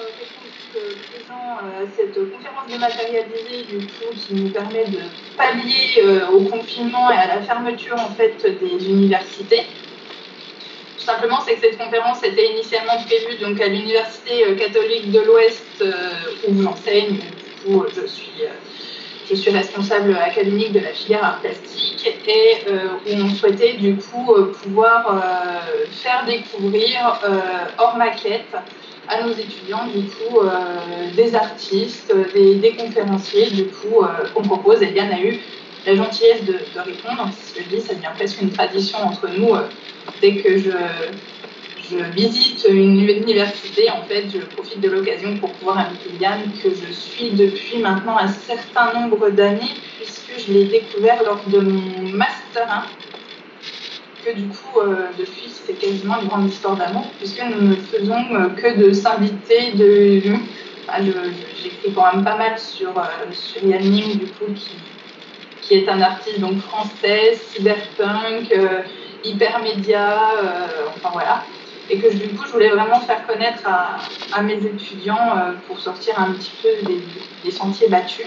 répondu présent à cette conférence dématérialisée du coup, qui nous permet de pallier au confinement et à la fermeture en fait des universités. Tout simplement, c'est que cette conférence était initialement prévue donc, à l'Université catholique de l'Ouest où j'enseigne. Du coup, je suis responsable académique de la filière art plastique et où on souhaitait du coup pouvoir faire découvrir hors maquette à nos étudiants du coup des artistes, des conférenciers du coup qu'on propose. Et Yann a eu la gentillesse de répondre. C'est ce que je dis, ça devient presque une tradition entre nous. Dès que je visite une université, en fait, je profite de l'occasion pour pouvoir inviter Yann, que je suis depuis maintenant un certain nombre d'années, puisque je l'ai découvert lors de mon Master 1, que du coup, depuis, c'est quasiment une grande histoire d'amour, puisque nous ne faisons que de s'inviter, j'écris quand même pas mal sur Yann Ning, du coup, qui est un artiste donc français, cyberpunk, hypermédia, enfin voilà. Et que du coup, je voulais vraiment faire connaître à mes étudiants pour sortir un petit peu des sentiers battus.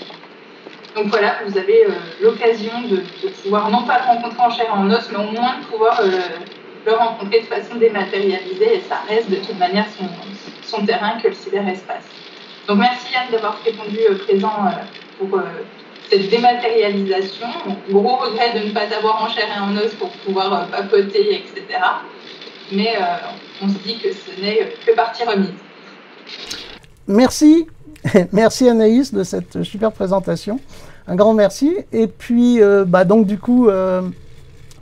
Donc voilà, vous avez l'occasion de pouvoir non pas le rencontrer en chair et en os, mais au moins de pouvoir le rencontrer de façon dématérialisée, et ça reste de toute manière son terrain que le cyberespace. Donc merci Yann d'avoir répondu présent pour cette dématérialisation. Gros regret de ne pas t'avoir en chair et en os pour pouvoir papoter, etc. Mais on se dit que ce n'est que partie remise. Merci. Merci Anaïs de cette super présentation. Un grand merci. Et puis, donc du coup,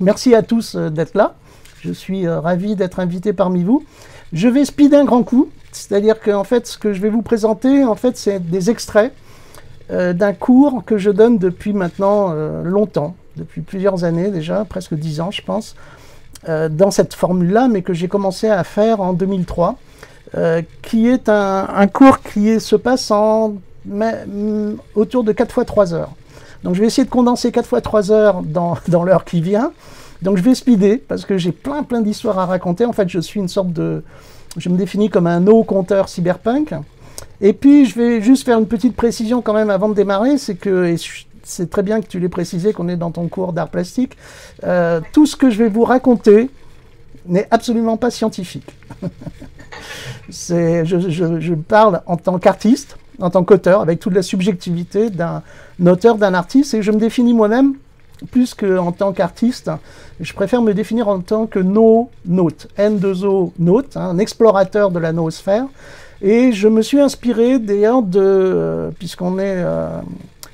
merci à tous d'être là. Je suis ravi d'être invité parmi vous. Je vais speeder un grand coup. C'est-à-dire que en fait, ce que je vais vous présenter, en fait, c'est des extraits d'un cours que je donne depuis maintenant longtemps, depuis plusieurs années déjà, presque 10 ans je pense, dans cette formule-là, mais que j'ai commencé à faire en 2003, qui est un cours qui se passe autour de 4 fois 3 heures. Donc je vais essayer de condenser 4 fois 3 heures dans l'heure qui vient. Donc je vais speeder, parce que j'ai plein d'histoires à raconter. En fait, je suis une sorte de... Je me définis comme un no-conteur cyberpunk. Et puis, je vais juste faire une petite précision quand même avant de démarrer, c'est que, et c'est très bien que tu l'aies précisé, qu'on est dans ton cours d'art plastique, tout ce que je vais vous raconter n'est absolument pas scientifique. Je parle en tant qu'artiste, en tant qu'auteur, avec toute la subjectivité d'un auteur, d'un artiste, et je me définis moi-même, plus qu'en tant qu'artiste, je préfère me définir en tant que no-naute, N2O naute, un explorateur de la noosphère. Et je me suis inspiré d'ailleurs puisqu'on est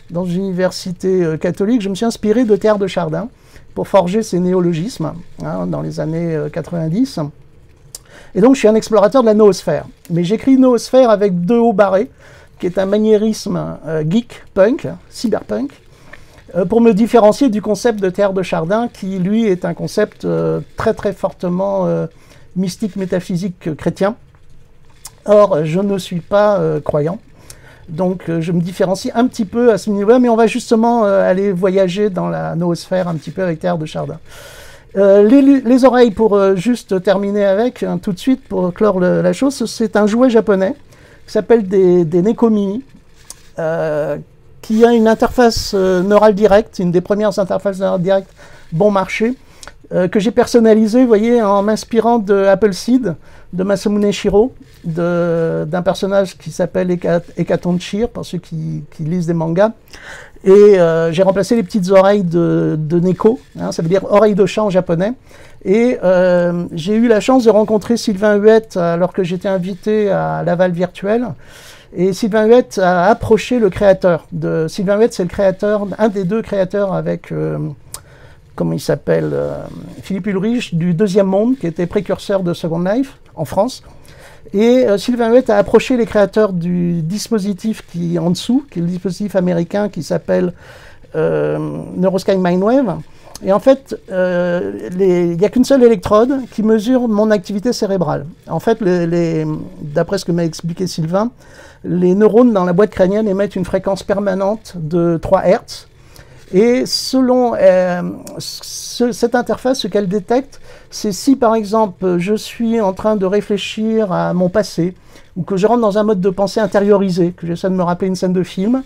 dans une université catholique, je me suis inspiré de Théard de Chardin pour forger ces néologismes dans les années 90. Et donc je suis un explorateur de la noosphère. Mais j'écris noosphère avec 2 hauts barrés, qui est un maniérisme geek, punk, cyberpunk, pour me différencier du concept de Théard de Chardin, qui lui est un concept très fortement mystique, métaphysique, chrétien. Or, je ne suis pas croyant, donc je me différencie un petit peu à ce niveau-là, mais on va justement aller voyager dans la noosphère un petit peu avec Théard de Chardin. Les oreilles, pour juste terminer avec, tout de suite, pour clore la chose, c'est un jouet japonais qui s'appelle des Neko Mini, qui a une interface neurale directe, une des premières interfaces neurales directes bon marché, que j'ai personnalisé, vous voyez, en m'inspirant de Appleseed, de Masamune Shirow, d'un personnage qui s'appelle Hekaton Shir, pour ceux qui lisent des mangas. Et j'ai remplacé les petites oreilles de Neko, ça veut dire oreille de chat en japonais. Et j'ai eu la chance de rencontrer Sylvain Huette alors que j'étais invité à Laval Virtuel. Et Sylvain Huette a approché le créateur. Sylvain Huette, c'est le créateur, un des 2 créateurs avec... comment il s'appelle, Philippe Ulrich, du Deuxième Monde, qui était précurseur de Second Life en France. Et Sylvain Huette a approché les créateurs du dispositif qui est en dessous, qui est le dispositif américain qui s'appelle Neurosky Mindwave. Et en fait, il n'y a qu'une seule électrode qui mesure mon activité cérébrale. En fait, d'après ce que m'a expliqué Sylvain, les neurones dans la boîte crânienne émettent une fréquence permanente de 3 Hz. Et selon cette interface, ce qu'elle détecte, c'est si par exemple je suis en train de réfléchir à mon passé, ou que je rentre dans un mode de pensée intériorisé, que j'essaie de me rappeler une scène de film,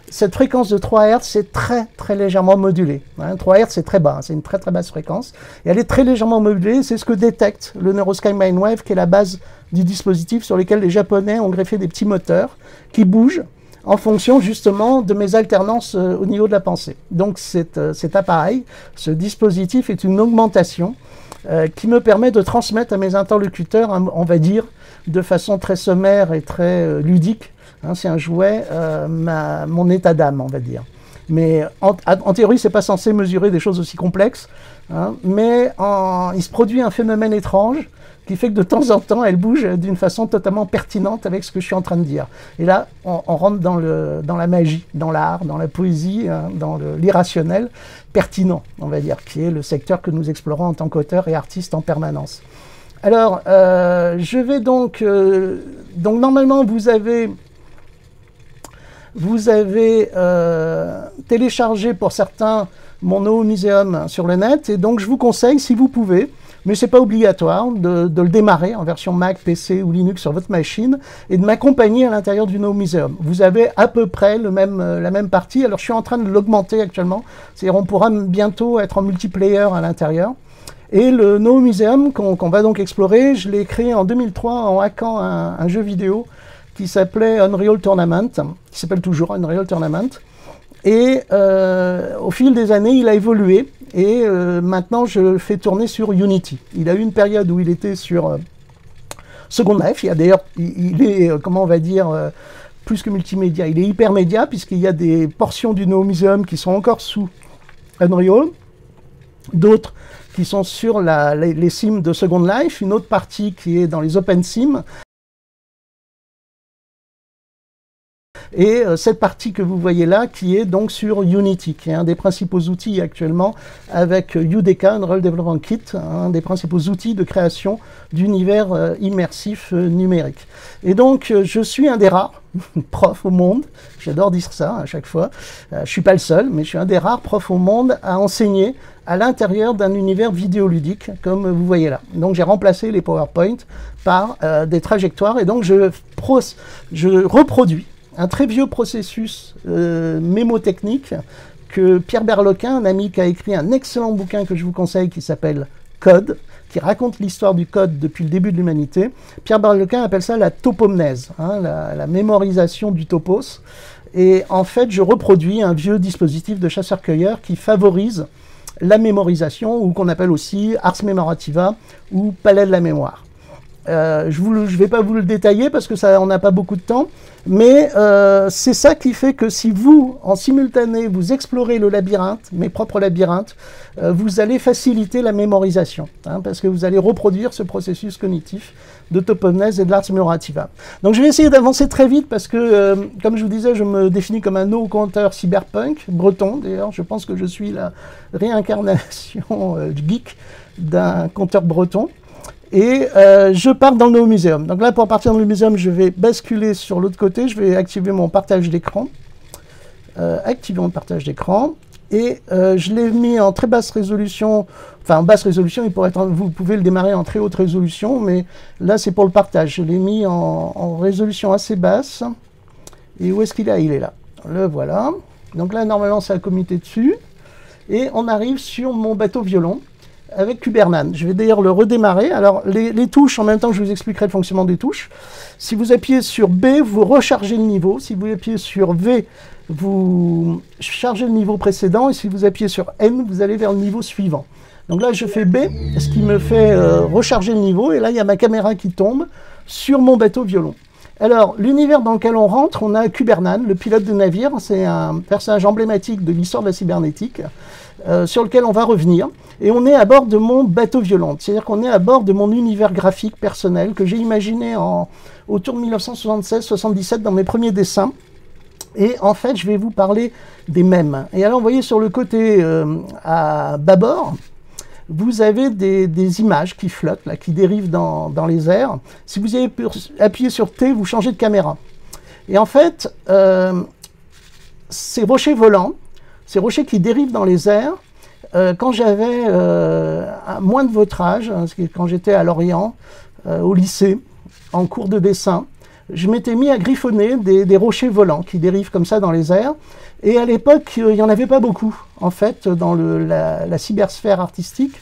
cette fréquence de 3 Hz, c'est très très légèrement modulé. 3 Hz, c'est très bas, c'est une très très basse fréquence. Et elle est très légèrement modulée, c'est ce que détecte le NeuroSky Mindwave, qui est la base du dispositif sur lequel les Japonais ont greffé des petits moteurs qui bougent en fonction justement de mes alternances au niveau de la pensée. Donc cet appareil, ce dispositif est une augmentation qui me permet de transmettre à mes interlocuteurs, on va dire, de façon très sommaire et très ludique, c'est un jouet, mon état d'âme, on va dire. Mais en théorie, c'est pas censé mesurer des choses aussi complexes, mais il se produit un phénomène étrange qui fait que de temps en temps, elle bouge d'une façon totalement pertinente avec ce que je suis en train de dire. Et là, on rentre dans la magie, dans l'art, dans la poésie, dans l'irrationnel pertinent, on va dire, qui est le secteur que nous explorons en tant qu'auteurs et artistes en permanence. Alors, je vais donc normalement, vous avez téléchargé pour certains mon No Museum sur le net, et donc je vous conseille, si vous pouvez, mais ce n'est pas obligatoire, de le démarrer en version Mac, PC ou Linux sur votre machine, et de m'accompagner à l'intérieur du No Museum. Vous avez à peu près la même partie, alors je suis en train de l'augmenter actuellement, c'est-à-dire on pourra bientôt être en multiplayer à l'intérieur. Et le No Museum qu'on va donc explorer, je l'ai créé en 2003 en hackant un jeu vidéo qui s'appelait Unreal Tournament, qui s'appelle toujours Unreal Tournament. Et au fil des années, il a évolué, et maintenant je le fais tourner sur Unity. Il a eu une période où il était sur Second Life. Il est, comment on va dire, plus que multimédia, il est hypermédia, puisqu'il y a des portions du No Museum qui sont encore sous Unreal, d'autres qui sont sur les sims de Second Life, une autre partie qui est dans les Open Sims. Et cette partie que vous voyez là, qui est donc sur Unity, qui est un des principaux outils actuellement avec UDK, Unreal Development Kit, un des principaux outils de création d'univers immersifs numériques. Et donc, je suis un des rares profs au monde, j'adore dire ça à chaque fois, je ne suis pas le seul, mais je suis un des rares profs au monde à enseigner à l'intérieur d'un univers vidéoludique, comme vous voyez là. Donc, j'ai remplacé les PowerPoint par des trajectoires, et donc je reproduis un très vieux processus mémotechnique que Pierre Berlequin, un ami qui a écrit un excellent bouquin que je vous conseille qui s'appelle Code, qui raconte l'histoire du code depuis le début de l'humanité. Pierre Berlequin appelle ça la topomnèse, la mémorisation du topos. Et en fait, je reproduis un vieux dispositif de chasseur-cueilleur qui favorise la mémorisation, ou qu'on appelle aussi ars memorativa, ou palais de la mémoire. Je ne vais pas vous le détailler parce que on n'a pas beaucoup de temps, mais c'est ça qui fait que si vous, en simultané, vous explorez le labyrinthe, mes propres labyrinthes, vous allez faciliter la mémorisation, parce que vous allez reproduire ce processus cognitif de topomnèse et de l'ars memorativa. Donc je vais essayer d'avancer très vite parce que, comme je vous disais, je me définis comme un no-conteur cyberpunk, breton d'ailleurs, je pense que je suis la réincarnation geek d'un conteur breton. Et je pars dans le No Museum. Donc là, pour partir dans le Museum, je vais basculer sur l'autre côté. Je vais activer mon partage d'écran. Activer mon partage d'écran. Et je l'ai mis en très basse résolution. Enfin, en basse résolution, vous pouvez le démarrer en très haute résolution. Mais là, c'est pour le partage. Je l'ai mis en résolution assez basse. Et où est-ce qu'il est? Il est là. Le voilà. Donc là, normalement, c'est la communauté dessus. Et on arrive sur mon bateau violon avec Kubernetes. Je vais d'ailleurs le redémarrer. Alors, les touches, en même temps que je vous expliquerai le fonctionnement des touches. Si vous appuyez sur B, vous rechargez le niveau. Si vous appuyez sur V, vous chargez le niveau précédent. Et si vous appuyez sur N, vous allez vers le niveau suivant. Donc là, je fais B, ce qui me fait recharger le niveau. Et là, il y a ma caméra qui tombe sur mon bateau violon. Alors, l'univers dans lequel on rentre, on a Kubernetes, le pilote de navire. C'est un personnage emblématique de l'histoire de la cybernétique, sur lequel on va revenir. Et on est à bord de mon bateau violon. C'est-à-dire qu'on est à bord de mon univers graphique personnel que j'ai imaginé autour de 1976-77 dans mes premiers dessins. Et en fait, je vais vous parler des mèmes. Et alors, vous voyez sur le côté à bâbord, vous avez des images qui flottent, là, qui dérivent dans les airs. Si vous appuyez sur T, vous changez de caméra. Et en fait, ces rochers volants ces rochers qui dérivent dans les airs. Quand j'avais moins de votre âge, quand j'étais à Lorient, au lycée, en cours de dessin, je m'étais mis à griffonner des rochers volants qui dérivent comme ça dans les airs. Et à l'époque, il n'y en avait pas beaucoup, en fait, dans la cybersphère artistique.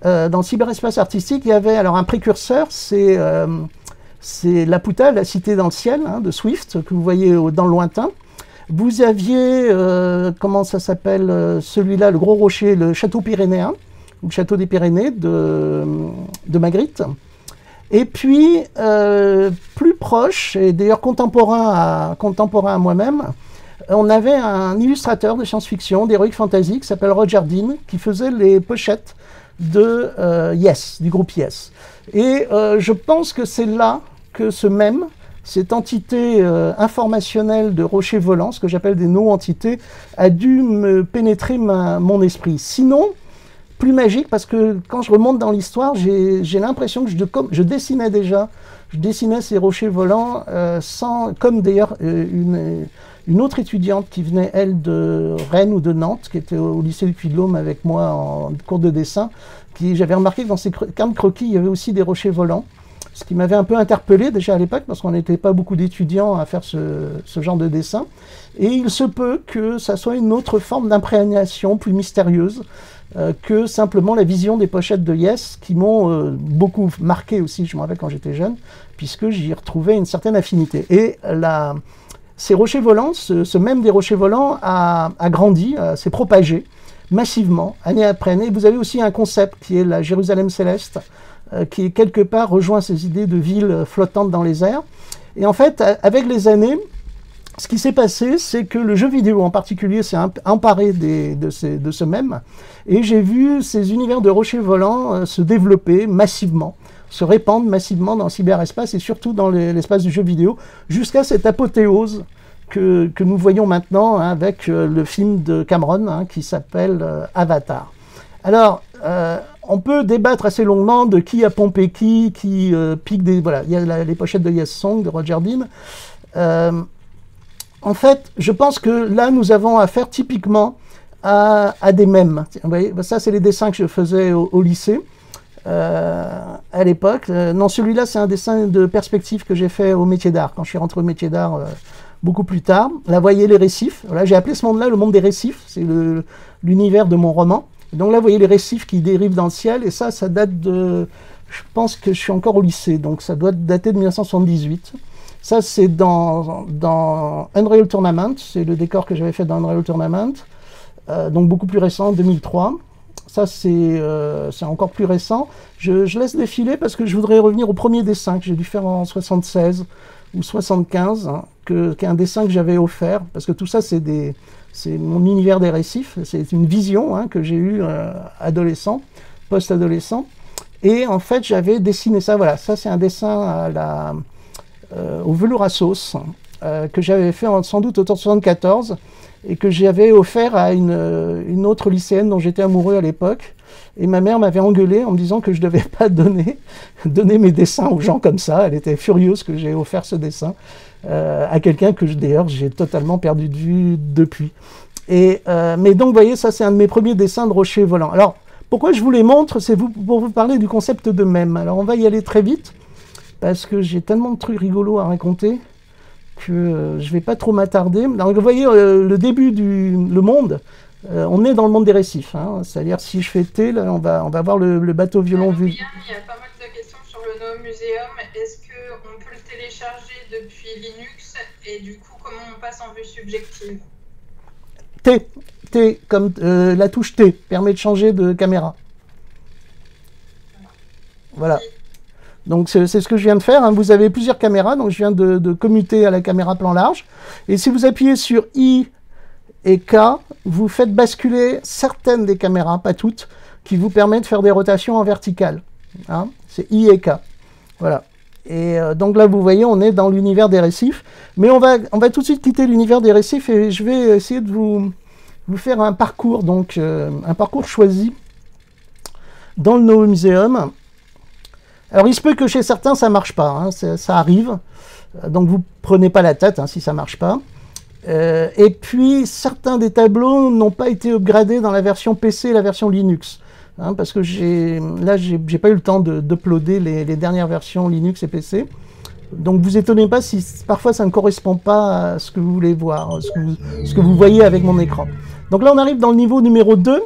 Dans le cyberespace artistique, il y avait alors un précurseur, c'est Laputa, la cité dans le ciel, hein, de Swift, que vous voyez dans le lointain. Vous aviez, comment ça s'appelle, celui-là, le gros rocher, le château pyrénéen, ou le château des Pyrénées de Magritte. Et puis, plus proche, et d'ailleurs contemporain à moi-même, on avait un illustrateur de science-fiction, d'heroic fantasy, qui s'appelle Roger Dean, qui faisait les pochettes de Yes, du groupe Yes. Et je pense que c'est là que cette entité informationnelle de rochers volants, ce que j'appelle des no-entités, a dû me pénétrer mon esprit. Sinon, plus magique, parce que quand je remonte dans l'histoire, j'ai l'impression que je dessinais déjà, ces rochers volants, comme d'ailleurs une autre étudiante qui venait, elle, de Rennes ou de Nantes, qui était au lycée du Puy-de-Dôme avec moi en cours de dessin, j'avais remarqué que dans ses cartes croquis, il y avait aussi des rochers volants, ce qui m'avait un peu interpellé déjà à l'époque, parce qu'on n'était pas beaucoup d'étudiants à faire ce genre de dessin. Et il se peut que ça soit une autre forme d'imprégnation plus mystérieuse que simplement la vision des pochettes de Yes, qui m'ont beaucoup marqué aussi, je me rappelle quand j'étais jeune, puisque j'y retrouvais une certaine affinité. Et ces rochers volants, ce même des rochers volants a grandi, s'est propagé massivement, année après année. Vous avez aussi un concept qui est la Jérusalem céleste, qui quelque part rejoint ces idées de villes flottantes dans les airs. Et en fait, avec les années, ce qui s'est passé, c'est que le jeu vidéo en particulier s'est emparé de ce même, et j'ai vu ces univers de rochers volants se développer massivement, se répandre massivement dans le cyberespace et surtout dans l'espace du jeu vidéo, jusqu'à cette apothéose que nous voyons maintenant, hein, avec le film de Cameron, hein, qui s'appelle Avatar. Alors, on peut débattre assez longuement de qui a pompé qui pique des... Voilà, il y a les pochettes de Yes Song, de Roger Dean. En fait, je pense que là, nous avons affaire typiquement à des mèmes. Vous voyez, ça, c'est les dessins que je faisais au lycée à l'époque. Non, celui-là, c'est un dessin de perspective que j'ai fait au métier d'art, quand je suis rentré au métier d'art beaucoup plus tard. Là, vous voyez les récifs. Voilà, j'ai appelé ce monde-là le monde des récifs. C'est l'univers de mon roman. Donc là, vous voyez les récifs qui dérivent dans le ciel. Et ça date de... Je pense que je suis encore au lycée, donc ça doit dater de 1978. Ça, c'est dans Unreal Tournament. C'est le décor que j'avais fait dans Unreal Tournament. Donc beaucoup plus récent, 2003. Ça, c'est encore plus récent. Je laisse défiler parce que je voudrais revenir au premier dessin que j'ai dû faire en 76 ou 75, hein, qui est un dessin que j'avais offert, parce que tout ça, c'est mon univers des récifs. C'est une vision, hein, que j'ai eue adolescent, post-adolescent. Et en fait, j'avais dessiné ça. Voilà, ça, c'est un dessin au velours à sauce que j'avais fait sans doute autour de 74 et que j'avais offert à une autre lycéenne dont j'étais amoureux à l'époque. Et ma mère m'avait engueulé en me disant que je ne devais pas donner mes dessins aux gens comme ça. Elle était furieuse que j'ai offert ce dessin à quelqu'un que d'ailleurs j'ai totalement perdu de vue depuis. Mais donc, vous voyez, ça c'est un de mes premiers dessins de rochers volants. Alors, pourquoi je vous les montre? C'est pour vous parler du concept de mème. Alors, on va y aller très vite, parce que j'ai tellement de trucs rigolos à raconter que je ne vais pas trop m'attarder. Donc, vous voyez, le début le monde, on est dans le monde des récifs. Hein. C'est-à-dire, si je fais T, là, on va voir le bateau violon vu. Il y a pas mal de questions sur le No Museum. Est-ce qu'on peut le télécharger depuis Linux? Et du coup, comment on passe en vue subjective? T, comme la touche T, permet de changer de caméra. Voilà. Donc c'est ce que je viens de faire, hein. Vous avez plusieurs caméras, donc je viens de commuter à la caméra plan large. Et si vous appuyez sur I et K, vous faites basculer certaines des caméras, pas toutes, qui vous permettent de faire des rotations en verticale. Hein. C'est I et K. Voilà. Et donc là, vous voyez, on est dans l'univers des récifs. Mais on va tout de suite quitter l'univers des récifs et je vais essayer de vous faire un parcours, donc un parcours choisi dans le No Museum. Alors, il se peut que chez certains, ça ne marche pas, hein, ça arrive. Donc, vous ne prenez pas la tête, hein, si ça ne marche pas. Et puis, certains des tableaux n'ont pas été upgradés dans la version PC et la version Linux. Hein, parce que j'ai pas eu le temps d'uploader les dernières versions Linux et PC. Donc, vous étonnez pas si parfois ça ne correspond pas à ce que vous voulez voir, ce que vous voyez avec mon écran. Donc là, on arrive dans le niveau numéro 2.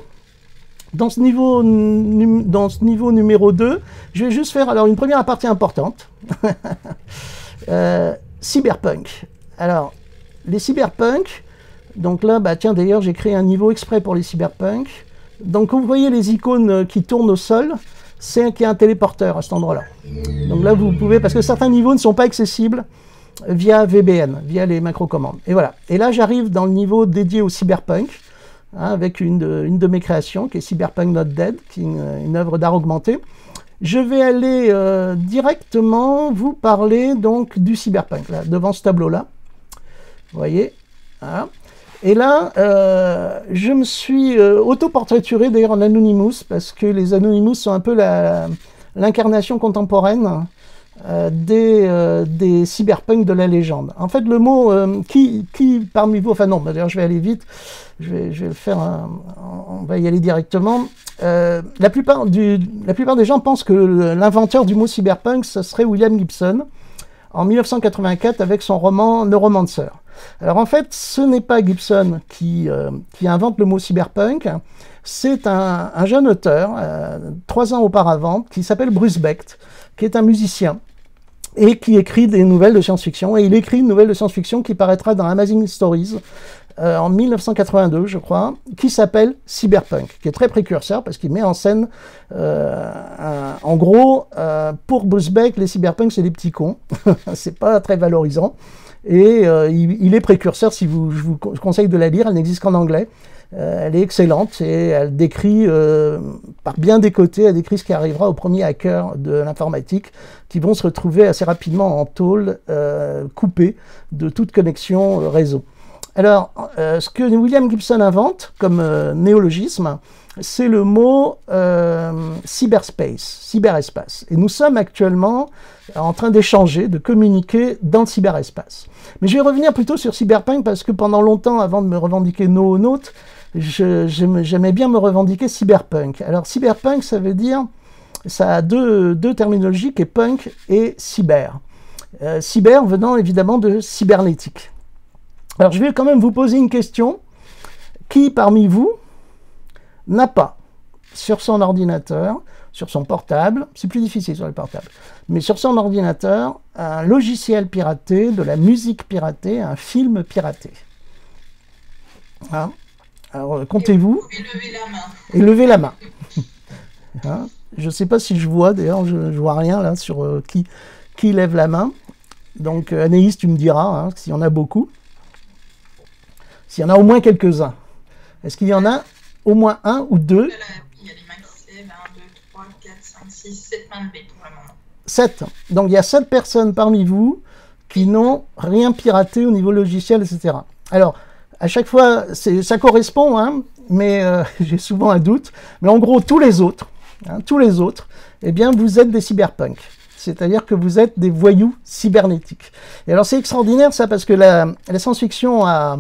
Dans ce niveau numéro 2, je vais juste faire alors une première partie importante. Cyberpunk. Alors, les cyberpunk, donc là, bah tiens, d'ailleurs, j'ai créé un niveau exprès pour les cyberpunk. Donc, vous voyez les icônes qui tournent au sol, c'est qu'il y a un téléporteur à cet endroit-là. Donc là, vous pouvez, parce que certains niveaux ne sont pas accessibles via VBN, via les macro-commandes. Et voilà. Et là, j'arrive dans le niveau dédié au cyberpunk, hein, avec une de mes créations, qui est Cyberpunk Not Dead, qui est une œuvre d'art augmenté. Je vais aller directement vous parler donc du cyberpunk, là, devant ce tableau-là. Vous voyez, voilà. Et là, je me suis auto-portraituré d'ailleurs en Anonymous, parce que les Anonymous sont un peu l'incarnation contemporaine des cyberpunk de la légende. En fait, le mot qui parmi vous, enfin non, d'ailleurs je vais aller vite, je vais le faire, on va y aller directement. La plupart des gens pensent que l'inventeur du mot cyberpunk, ce serait William Gibson, en 1984 avec son roman Neuromancer. Alors en fait, ce n'est pas Gibson qui invente le mot cyberpunk, c'est un jeune auteur, 3 ans auparavant, qui s'appelle Bruce Becht, qui est un musicien, et qui écrit des nouvelles de science-fiction. Et il écrit une nouvelle de science-fiction qui paraîtra dans Amazing Stories en 1982, je crois, qui s'appelle Cyberpunk, qui est très précurseur parce qu'il met en scène, en gros, pour Bruce Becht, les cyberpunks, c'est des petits cons. C'est pas très valorisant. Et il est précurseur, je vous conseille de la lire, elle n'existe qu'en anglais. Elle est excellente et elle décrit, par bien des côtés, elle décrit ce qui arrivera aux premiers hackers de l'informatique qui vont se retrouver assez rapidement en tôle, coupés de toute connexion réseau. Alors, ce que William Gibson invente comme néologisme, c'est le mot cyberspace, cyberespace. Et nous sommes actuellement en train d'échanger, de communiquer dans le cyberespace. Mais je vais revenir plutôt sur cyberpunk parce que pendant longtemps, avant de me revendiquer NoNote, j'aimais bien me revendiquer cyberpunk. Alors cyberpunk, ça veut dire, ça a deux terminologies, qui est punk et cyber. Cyber venant évidemment de cybernétique. Alors je vais quand même vous poser une question. Qui parmi vous n'a pas sur son ordinateur, sur son portable, c'est plus difficile sur le portable, mais sur son ordinateur, un logiciel piraté, de la musique piratée, un film piraté? Hein? Alors comptez-vous. Et levez la main. Et levez la main. Hein? Je ne sais pas si je vois, d'ailleurs je ne vois rien là sur qui lève la main. Donc Anaïs, tu me diras hein, s'il y en a beaucoup. S'il y en a au moins quelques-uns. Est-ce qu'il y en a au moins un ou deux? Il y a des mains qui se lèvent, 1, 2, 3, 4, 5, 6, 7 mains levées pour le moment. 7. Donc il y a 7 personnes parmi vous qui n'ont rien piraté au niveau logiciel, etc. Alors, à chaque fois, ça correspond, hein, mais j'ai souvent un doute. Mais en gros, tous les autres, eh bien, vous êtes des cyberpunks. C'est-à-dire que vous êtes des voyous cybernétiques. Et alors, c'est extraordinaire, ça, parce que la science-fiction a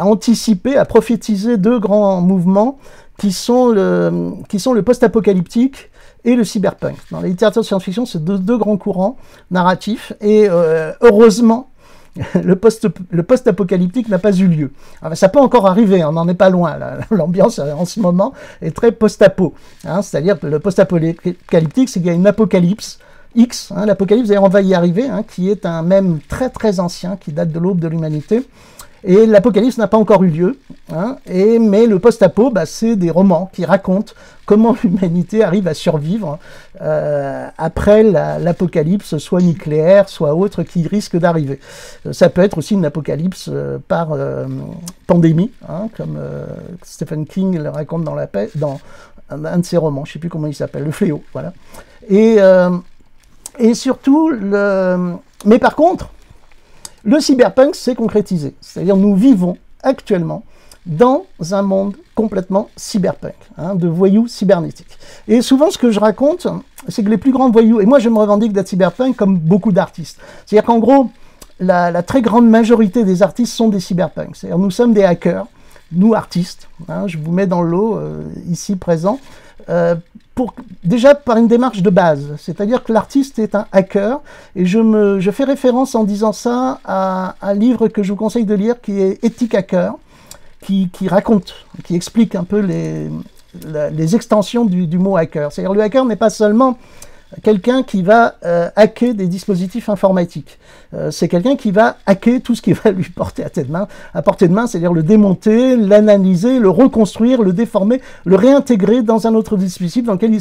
anticipé, a prophétisé 2 grands mouvements qui sont le post-apocalyptique et le cyberpunk. Dans la littérature de science-fiction, c'est deux grands courants narratifs, et heureusement, le post-apocalyptique n'a pas eu lieu. Alors, ça peut encore arriver, on n'en est pas loin. L'ambiance en ce moment est très post-apo. Hein, c'est-à-dire que le post-apocalyptique, c'est qu'il y a une apocalypse X, hein, l'apocalypse, d'ailleurs on va y arriver, hein, qui est un mème très très ancien, qui date de l'aube de l'humanité. Et l'apocalypse n'a pas encore eu lieu, hein, mais le post-apo, bah, c'est des romans qui racontent comment l'humanité arrive à survivre après l'apocalypse, soit nucléaire, soit autre, qui risque d'arriver. Ça peut être aussi une apocalypse par pandémie, hein, comme Stephen King le raconte dans un de ses romans, je ne sais plus comment il s'appelle, Le Fléau, voilà. Et surtout, mais par contre, le cyberpunk s'est concrétisé, c'est-à-dire nous vivons actuellement dans un monde complètement cyberpunk, hein, de voyous cybernétiques. Et souvent ce que je raconte, c'est que les plus grands voyous, et moi je me revendique d'être cyberpunk comme beaucoup d'artistes, c'est-à-dire qu'en gros, la très grande majorité des artistes sont des cyberpunks. C'est-à-dire nous sommes des hackers, nous artistes, hein, je vous mets dans le lot ici présent, déjà par une démarche de base, c'est-à-dire que l'artiste est un hacker, et je fais référence en disant ça à un livre que je vous conseille de lire qui est Ethic Hacker, qui raconte, qui explique un peu les extensions du mot hacker. C'est-à-dire le hacker n'est pas seulement quelqu'un qui va hacker des dispositifs informatiques. C'est quelqu'un qui va hacker tout ce qui va lui porter à portée de main, c'est-à-dire le démonter, l'analyser, le reconstruire, le déformer, le réintégrer dans un autre dispositif dans lequel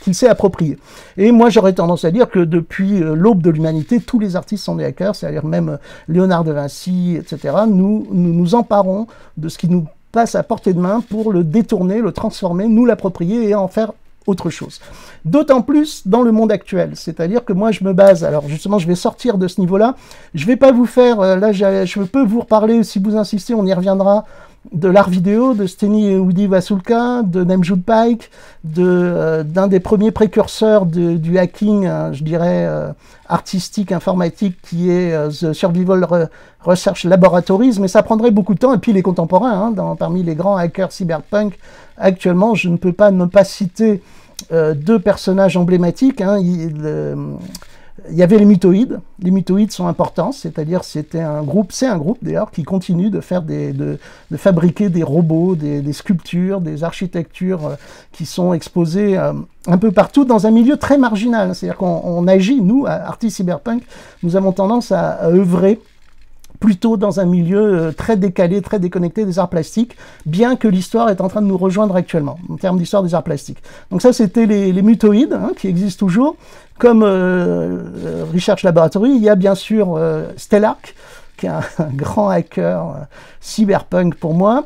qu'il s'est approprié. Et moi, j'aurais tendance à dire que depuis l'aube de l'humanité, tous les artistes sont des hackers, c'est-à-dire même Léonard de Vinci, etc. Nous emparons de ce qui nous passe à portée de main pour le détourner, le transformer, nous l'approprier et en faire autre chose. D'autant plus dans le monde actuel, c'est-à-dire que moi je me base, alors justement je vais sortir de ce niveau-là, je vais pas vous faire, là je peux vous reparler, si vous insistez, on y reviendra, de l'art vidéo, de Steny et Woody Vasulka, de Nemjud Pike, d'un des premiers précurseurs du hacking, je dirais, artistique, informatique, qui est The Survival Research Laboratories, mais ça prendrait beaucoup de temps, et puis les contemporains, hein, parmi les grands hackers cyberpunk, actuellement, je ne peux pas ne pas citer deux personnages emblématiques, hein. Il y avait les mutoïdes. Les mutoïdes sont importants, c'est-à-dire c'est un groupe d'ailleurs qui continue de faire de fabriquer des robots, des sculptures, des architectures qui sont exposées un peu partout dans un milieu très marginal. C'est-à-dire qu'on agit, nous, artistes cyberpunk, nous avons tendance à œuvrer plutôt dans un milieu très décalé, très déconnecté des arts plastiques, bien que l'histoire est en train de nous rejoindre actuellement, en termes d'histoire des arts plastiques. Donc ça, c'était les mutoïdes, hein, qui existent toujours. Comme Research Laboratory, il y a bien sûr Stellark, qui est un grand hacker cyberpunk pour moi.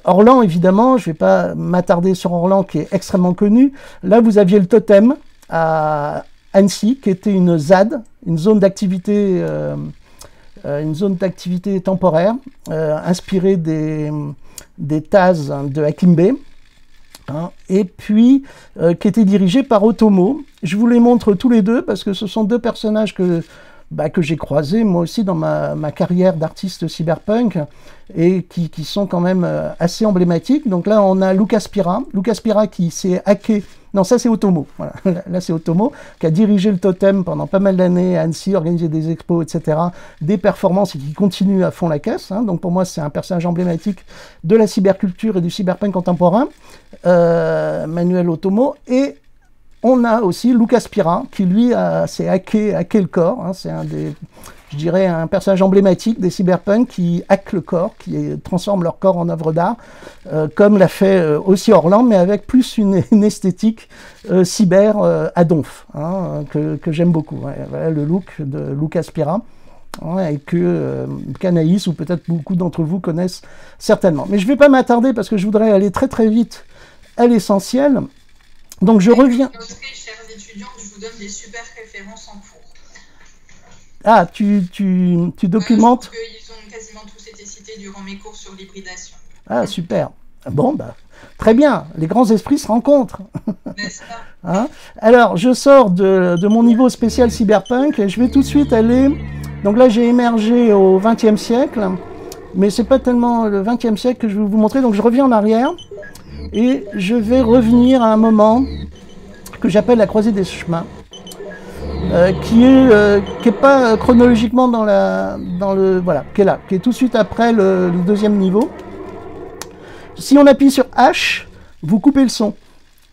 Orlan, évidemment, je ne vais pas m'attarder sur Orlan, qui est extrêmement connu. Là, vous aviez le Totem à Annecy, qui était une ZAD, une zone d'activité temporaire, inspirée des TAS de Hakim Bey, hein, et puis qui était dirigée par Otomo. Je vous les montre tous les deux parce que ce sont deux personnages que j'ai croisés moi aussi dans ma carrière d'artiste cyberpunk et qui sont quand même assez emblématiques. Donc là, on a Lucas Pira qui s'est hacké. Non, ça c'est Otomo. Voilà. Là c'est Otomo qui a dirigé le Totem pendant pas mal d'années à Annecy, organisé des expos, etc., des performances et qui continue à fond la caisse. Hein. Donc pour moi c'est un personnage emblématique de la cyberculture et du cyberpunk contemporain, Manuel Otomo. Et on a aussi Lucas Pira qui lui s'est hacké le corps. Hein. C'est je dirais, un personnage emblématique des cyberpunk qui hack le corps, qui transforme leur corps en œuvre d'art, comme l'a fait aussi Orlan, mais avec plus une esthétique cyber à donf, hein, que j'aime beaucoup. Ouais. Voilà le look de Lucas Pira, ouais, et qu'Anaïs ou peut-être beaucoup d'entre vous connaissent certainement. Mais je ne vais pas m'attarder parce que je voudrais aller très très vite à l'essentiel. Donc je reviens... Chers étudiants, je vous donne des super références en cours. Ah, tu documentes? Ils ont quasiment tous été cités durant mes cours sur l'hybridation. Ah, super. Bon, très bien. Les grands esprits se rencontrent. N'est-ce pas? Hein? Alors, je sors de mon niveau spécial cyberpunk et je vais tout de suite aller... Donc là, j'ai émergé au XXe siècle, mais c'est pas tellement le XXe siècle que je vais vous montrer. Donc, je reviens en arrière et je vais revenir à un moment que j'appelle la croisée des chemins. Qui est pas chronologiquement voilà, qui est là, qui est tout de suite après le deuxième niveau. Si on appuie sur H, vous coupez le son.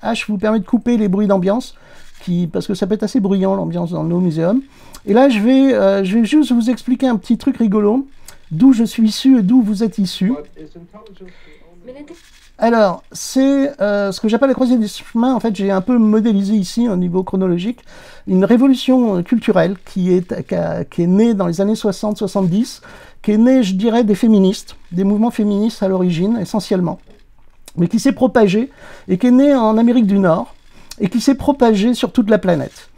H vous permet de couper les bruits d'ambiance, parce que ça peut être assez bruyant l'ambiance dans nos muséums. Et là, je vais juste vous expliquer un petit truc rigolo, d'où je suis issu et d'où vous êtes issu. Alors, c'est ce que j'appelle la croisée des chemins. En fait, j'ai un peu modélisé ici, au niveau chronologique, une révolution culturelle qui est née dans les années 60-70, qui est née, je dirais, des féministes, des mouvements féministes à l'origine, essentiellement, mais qui s'est propagée, et qui est née en Amérique du Nord, et qui s'est propagée sur toute la planète.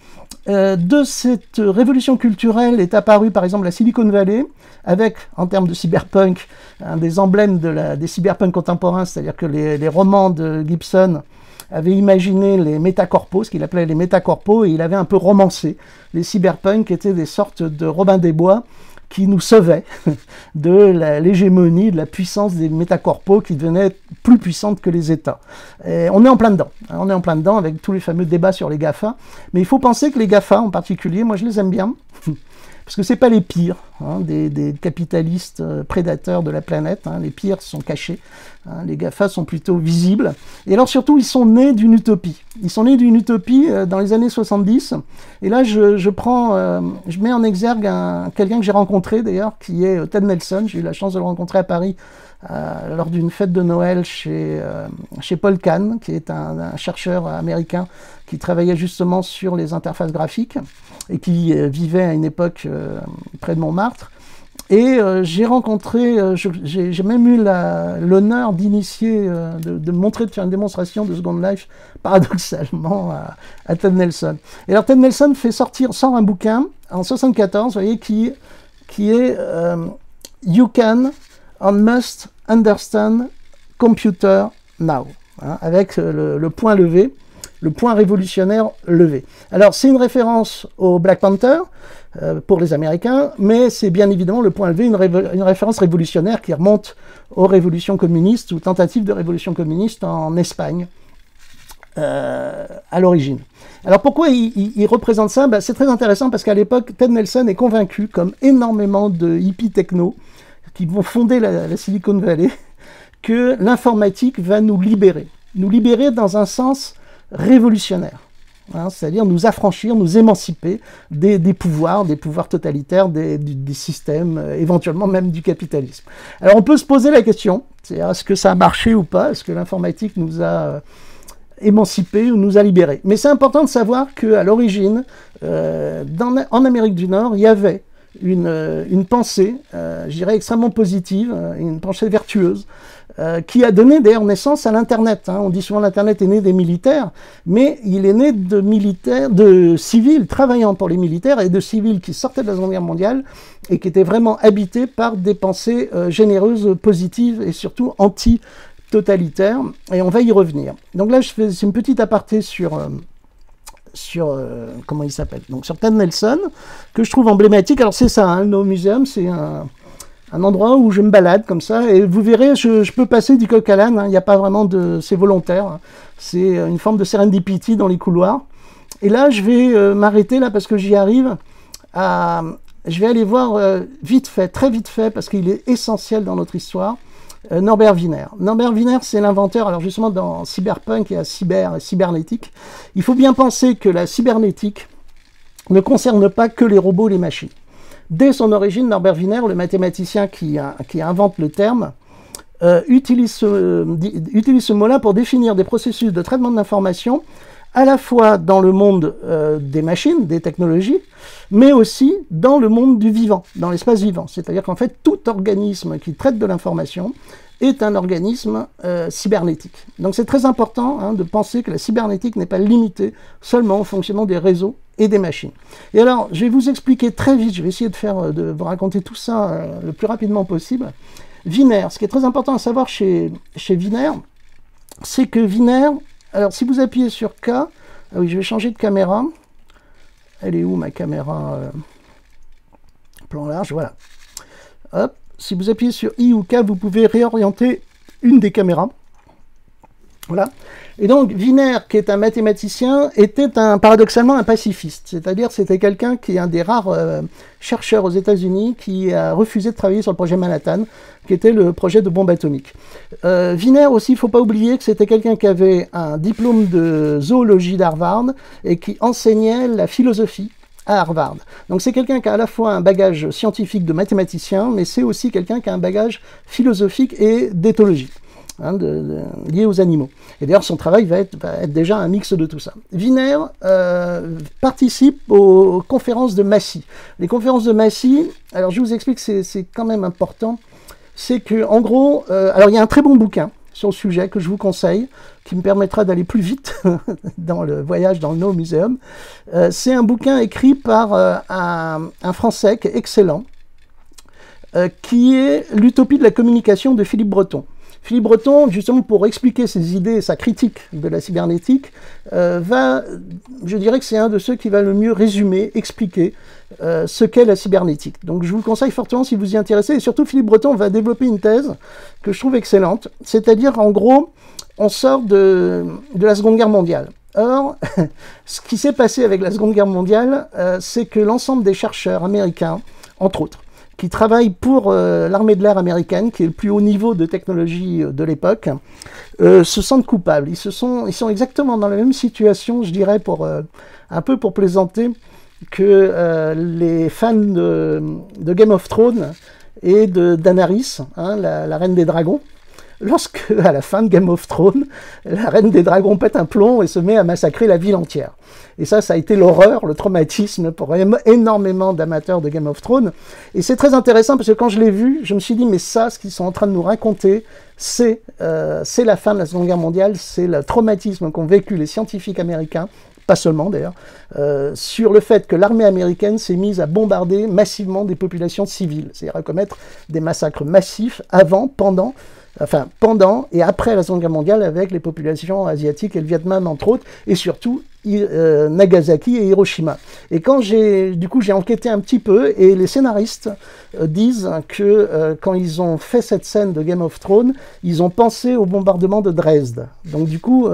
De cette révolution culturelle est apparue par exemple la Silicon Valley, avec, en termes de cyberpunk, un des emblèmes des cyberpunk contemporains, c'est-à-dire que les romans de Gibson avait imaginé les métacorpos, ce qu'il appelait les métacorpos, et il avait un peu romancé les cyberpunks, qui étaient des sortes de Robin des Bois, qui nous sauvaient de l'hégémonie, de la puissance des métacorpos qui devenaient plus puissantes que les États. Et on est en plein dedans. On est en plein dedans avec tous les fameux débats sur les GAFA. Mais il faut penser que les GAFA en particulier, moi je les aime bien, parce que c'est pas les pires des capitalistes prédateurs de la planète. Les pires sont cachés. Les GAFA sont plutôt visibles. Et alors surtout, ils sont nés d'une utopie. Ils sont nés d'une utopie dans les années 70. Et là, je mets en exergue quelqu'un que j'ai rencontré d'ailleurs, qui est Ted Nelson. J'ai eu la chance de le rencontrer à Paris lors d'une fête de Noël chez Paul Kahn, qui est un chercheur américain qui travaillait justement sur les interfaces graphiques et qui vivait à une époque près de Montmartre. Et j'ai rencontré, j'ai même eu l'honneur d'initier, de montrer, de faire une démonstration de Second Life, paradoxalement, à Ted Nelson. Et alors Ted Nelson sort un bouquin en 74, vous voyez, qui est You Can and Must Understand Computer Now, avec le point levé, le point révolutionnaire levé. Alors c'est une référence au Black Panther, pour les Américains, mais c'est bien évidemment le point levé, une référence révolutionnaire qui remonte aux révolutions communistes ou tentatives de révolution communiste en Espagne à l'origine. Alors pourquoi il représente ça? C'est très intéressant parce qu'à l'époque, Ted Nelson est convaincu, comme énormément de hippies techno qui vont fonder la Silicon Valley, que l'informatique va nous libérer dans un sens révolutionnaire. C'est-à-dire nous affranchir, nous émanciper des pouvoirs totalitaires, des systèmes, éventuellement même du capitalisme. Alors on peut se poser la question, c'est-à-dire est-ce que ça a marché ou pas? Est-ce que l'informatique nous a émancipés ou nous a libérés? Mais c'est important de savoir qu'à l'origine, en Amérique du Nord, il y avait une pensée, je dirais extrêmement positive, une pensée vertueuse, qui a donné d'ailleurs naissance à l'Internet. On dit souvent l'Internet est né des militaires, mais il est né de civils travaillant pour les militaires et de civils qui sortaient de la Seconde Guerre mondiale et qui étaient vraiment habités par des pensées généreuses, positives et surtout anti-totalitaires. Et on va y revenir. Donc là, c'est une petite aparté sur comment il s'appelle, donc sur Ted Nelson, que je trouve emblématique. Alors c'est ça, le No Museum, c'est un endroit où je me balade comme ça, et vous verrez, je peux passer du coq à l'âne, il n'y a pas vraiment c'est volontaire, c'est une forme de serendipity dans les couloirs. Et là, je vais m'arrêter là parce que j'y arrive, je vais aller voir vite fait, très vite fait, parce qu'il est essentiel dans notre histoire, Norbert Wiener. Norbert Wiener, c'est l'inventeur, alors justement dans Cyberpunk et cybernétique, il faut bien penser que la cybernétique ne concerne pas que les robots et les machines. Dès son origine, Norbert Wiener, le mathématicien qui invente le terme, utilise ce mot-là pour définir des processus de traitement de l'information à la fois dans le monde des machines, des technologies, mais aussi dans le monde du vivant, dans l'espace vivant. C'est-à-dire qu'en fait, tout organisme qui traite de l'information est un organisme cybernétique. Donc c'est très important de penser que la cybernétique n'est pas limitée seulement au fonctionnement des réseaux et des machines. Et alors, je vais vous expliquer très vite, je vais essayer de vous raconter tout ça le plus rapidement possible. Wiener, ce qui est très important à savoir chez Wiener, c'est que Wiener, alors si vous appuyez sur K, ah oui, je vais changer de caméra. Elle est où ma caméra plan large, voilà. Hop, si vous appuyez sur I ou K, vous pouvez réorienter une des caméras. Voilà. Et donc, Wiener, qui est un mathématicien, était paradoxalement un pacifiste. C'est-à-dire, c'était quelqu'un qui est un des rares chercheurs aux États-Unis qui a refusé de travailler sur le projet Manhattan, qui était le projet de bombe atomique. Wiener aussi, il ne faut pas oublier que c'était quelqu'un qui avait un diplôme de zoologie d'Harvard et qui enseignait la philosophie à Harvard. Donc c'est quelqu'un qui a à la fois un bagage scientifique de mathématicien, mais c'est aussi quelqu'un qui a un bagage philosophique et d'éthologie. Lié aux animaux. Et d'ailleurs, son travail va être déjà un mix de tout ça. Wiener participe aux conférences de Massy. Les conférences de Massy, alors je vous explique, c'est quand même important, c'est que en gros, alors il y a un très bon bouquin sur le sujet que je vous conseille, qui me permettra d'aller plus vite dans le voyage dans le No Museum. C'est un bouquin écrit par un Français qui est excellent, qui est l'utopie de la communication de Philippe Breton. Philippe Breton, justement pour expliquer ses idées et sa critique de la cybernétique, je dirais que c'est un de ceux qui va le mieux résumer, expliquer ce qu'est la cybernétique. Donc je vous le conseille fortement si vous y intéressez, et surtout Philippe Breton va développer une thèse que je trouve excellente, c'est-à-dire en gros, on sort de la Seconde Guerre mondiale. Or, ce qui s'est passé avec la Seconde Guerre mondiale, c'est que l'ensemble des chercheurs américains, entre autres, qui travaillent pour l'armée de l'air américaine, qui est le plus haut niveau de technologie de l'époque, se sentent coupables. Ils sont exactement dans la même situation, je dirais, un peu pour plaisanter, que les fans de Game of Thrones et de Daenerys, hein, la reine des dragons. Lorsque, à la fin de Game of Thrones, la reine des dragons pète un plomb et se met à massacrer la ville entière. Et ça a été l'horreur, le traumatisme pour énormément d'amateurs de Game of Thrones. Et c'est très intéressant parce que quand je l'ai vu, je me suis dit, mais ça, ce qu'ils sont en train de nous raconter, c'est la fin de la Seconde Guerre mondiale, c'est le traumatisme qu'ont vécu les scientifiques américains, pas seulement d'ailleurs, sur le fait que l'armée américaine s'est mise à bombarder massivement des populations civiles, c'est-à-dire à commettre des massacres massifs pendant et après la Seconde Guerre mondiale avec les populations asiatiques et le Vietnam entre autres, et surtout Nagasaki et Hiroshima. Et quand j'ai enquêté un petit peu, et les scénaristes disent que quand ils ont fait cette scène de Game of Thrones, ils ont pensé au bombardement de Dresde. Donc du coup,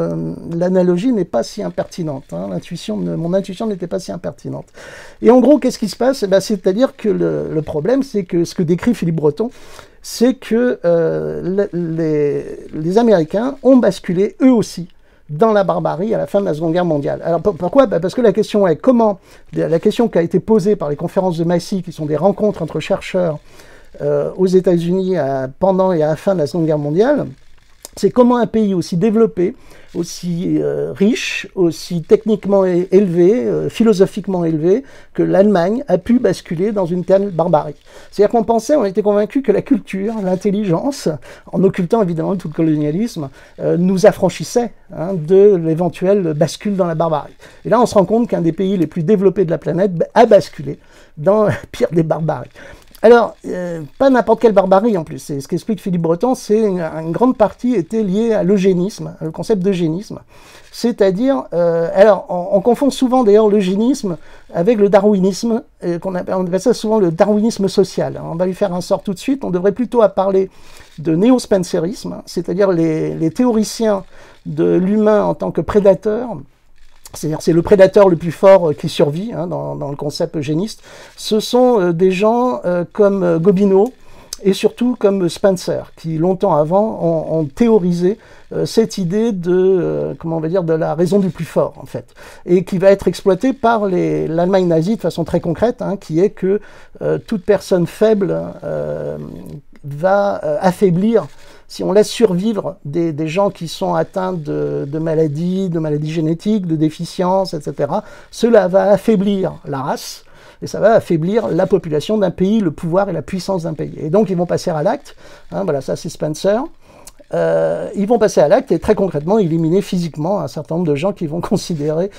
l'analogie n'est pas si impertinente, hein, mon intuition n'était pas si impertinente. Et en gros, qu'est-ce qui se passe? C'est-à-dire que le problème, c'est que ce que décrit Philippe Breton, c'est que les Américains ont basculé, eux aussi, dans la barbarie à la fin de la Seconde Guerre mondiale. Alors pourquoi? Parce que la question est la question qui a été posée par les conférences de Massy, qui sont des rencontres entre chercheurs aux États-Unis pendant et à la fin de la Seconde Guerre mondiale, c'est comment un pays aussi développé, aussi riche, aussi techniquement élevé, philosophiquement élevé, que l'Allemagne a pu basculer dans une telle barbarie. C'est-à-dire on était convaincus que la culture, l'intelligence, en occultant évidemment tout le colonialisme, nous affranchissait de l'éventuelle bascule dans la barbarie. Et là, on se rend compte qu'un des pays les plus développés de la planète a basculé dans la pire des barbaries. Alors, pas n'importe quelle barbarie en plus. C'est ce qu'explique Philippe Breton, c'est une grande partie était liée à l'eugénisme, le concept d'eugénisme. C'est-à-dire, on confond souvent d'ailleurs l'eugénisme avec le darwinisme, on appelle ça souvent le darwinisme social. On va lui faire un sort tout de suite, on devrait plutôt parler de néo-spencerisme, c'est-à-dire les théoriciens de l'humain en tant que prédateur. C'est-à-dire c'est le prédateur le plus fort qui survit dans le concept eugéniste. Ce sont des gens comme Gobineau et surtout comme Spencer, qui longtemps avant ont théorisé cette idée de la raison du plus fort en fait, et qui va être exploitée par l'Allemagne nazie de façon très concrète, qui est que toute personne faible va affaiblir. Si on laisse survivre des gens qui sont atteints de maladies génétiques, de déficiences, etc., cela va affaiblir la race et ça va affaiblir la population d'un pays, le pouvoir et la puissance d'un pays. Et donc ils vont passer à l'acte, voilà, ça c'est Spencer. Ils vont passer à l'acte et très concrètement éliminer physiquement un certain nombre de gens qu'ils vont considérer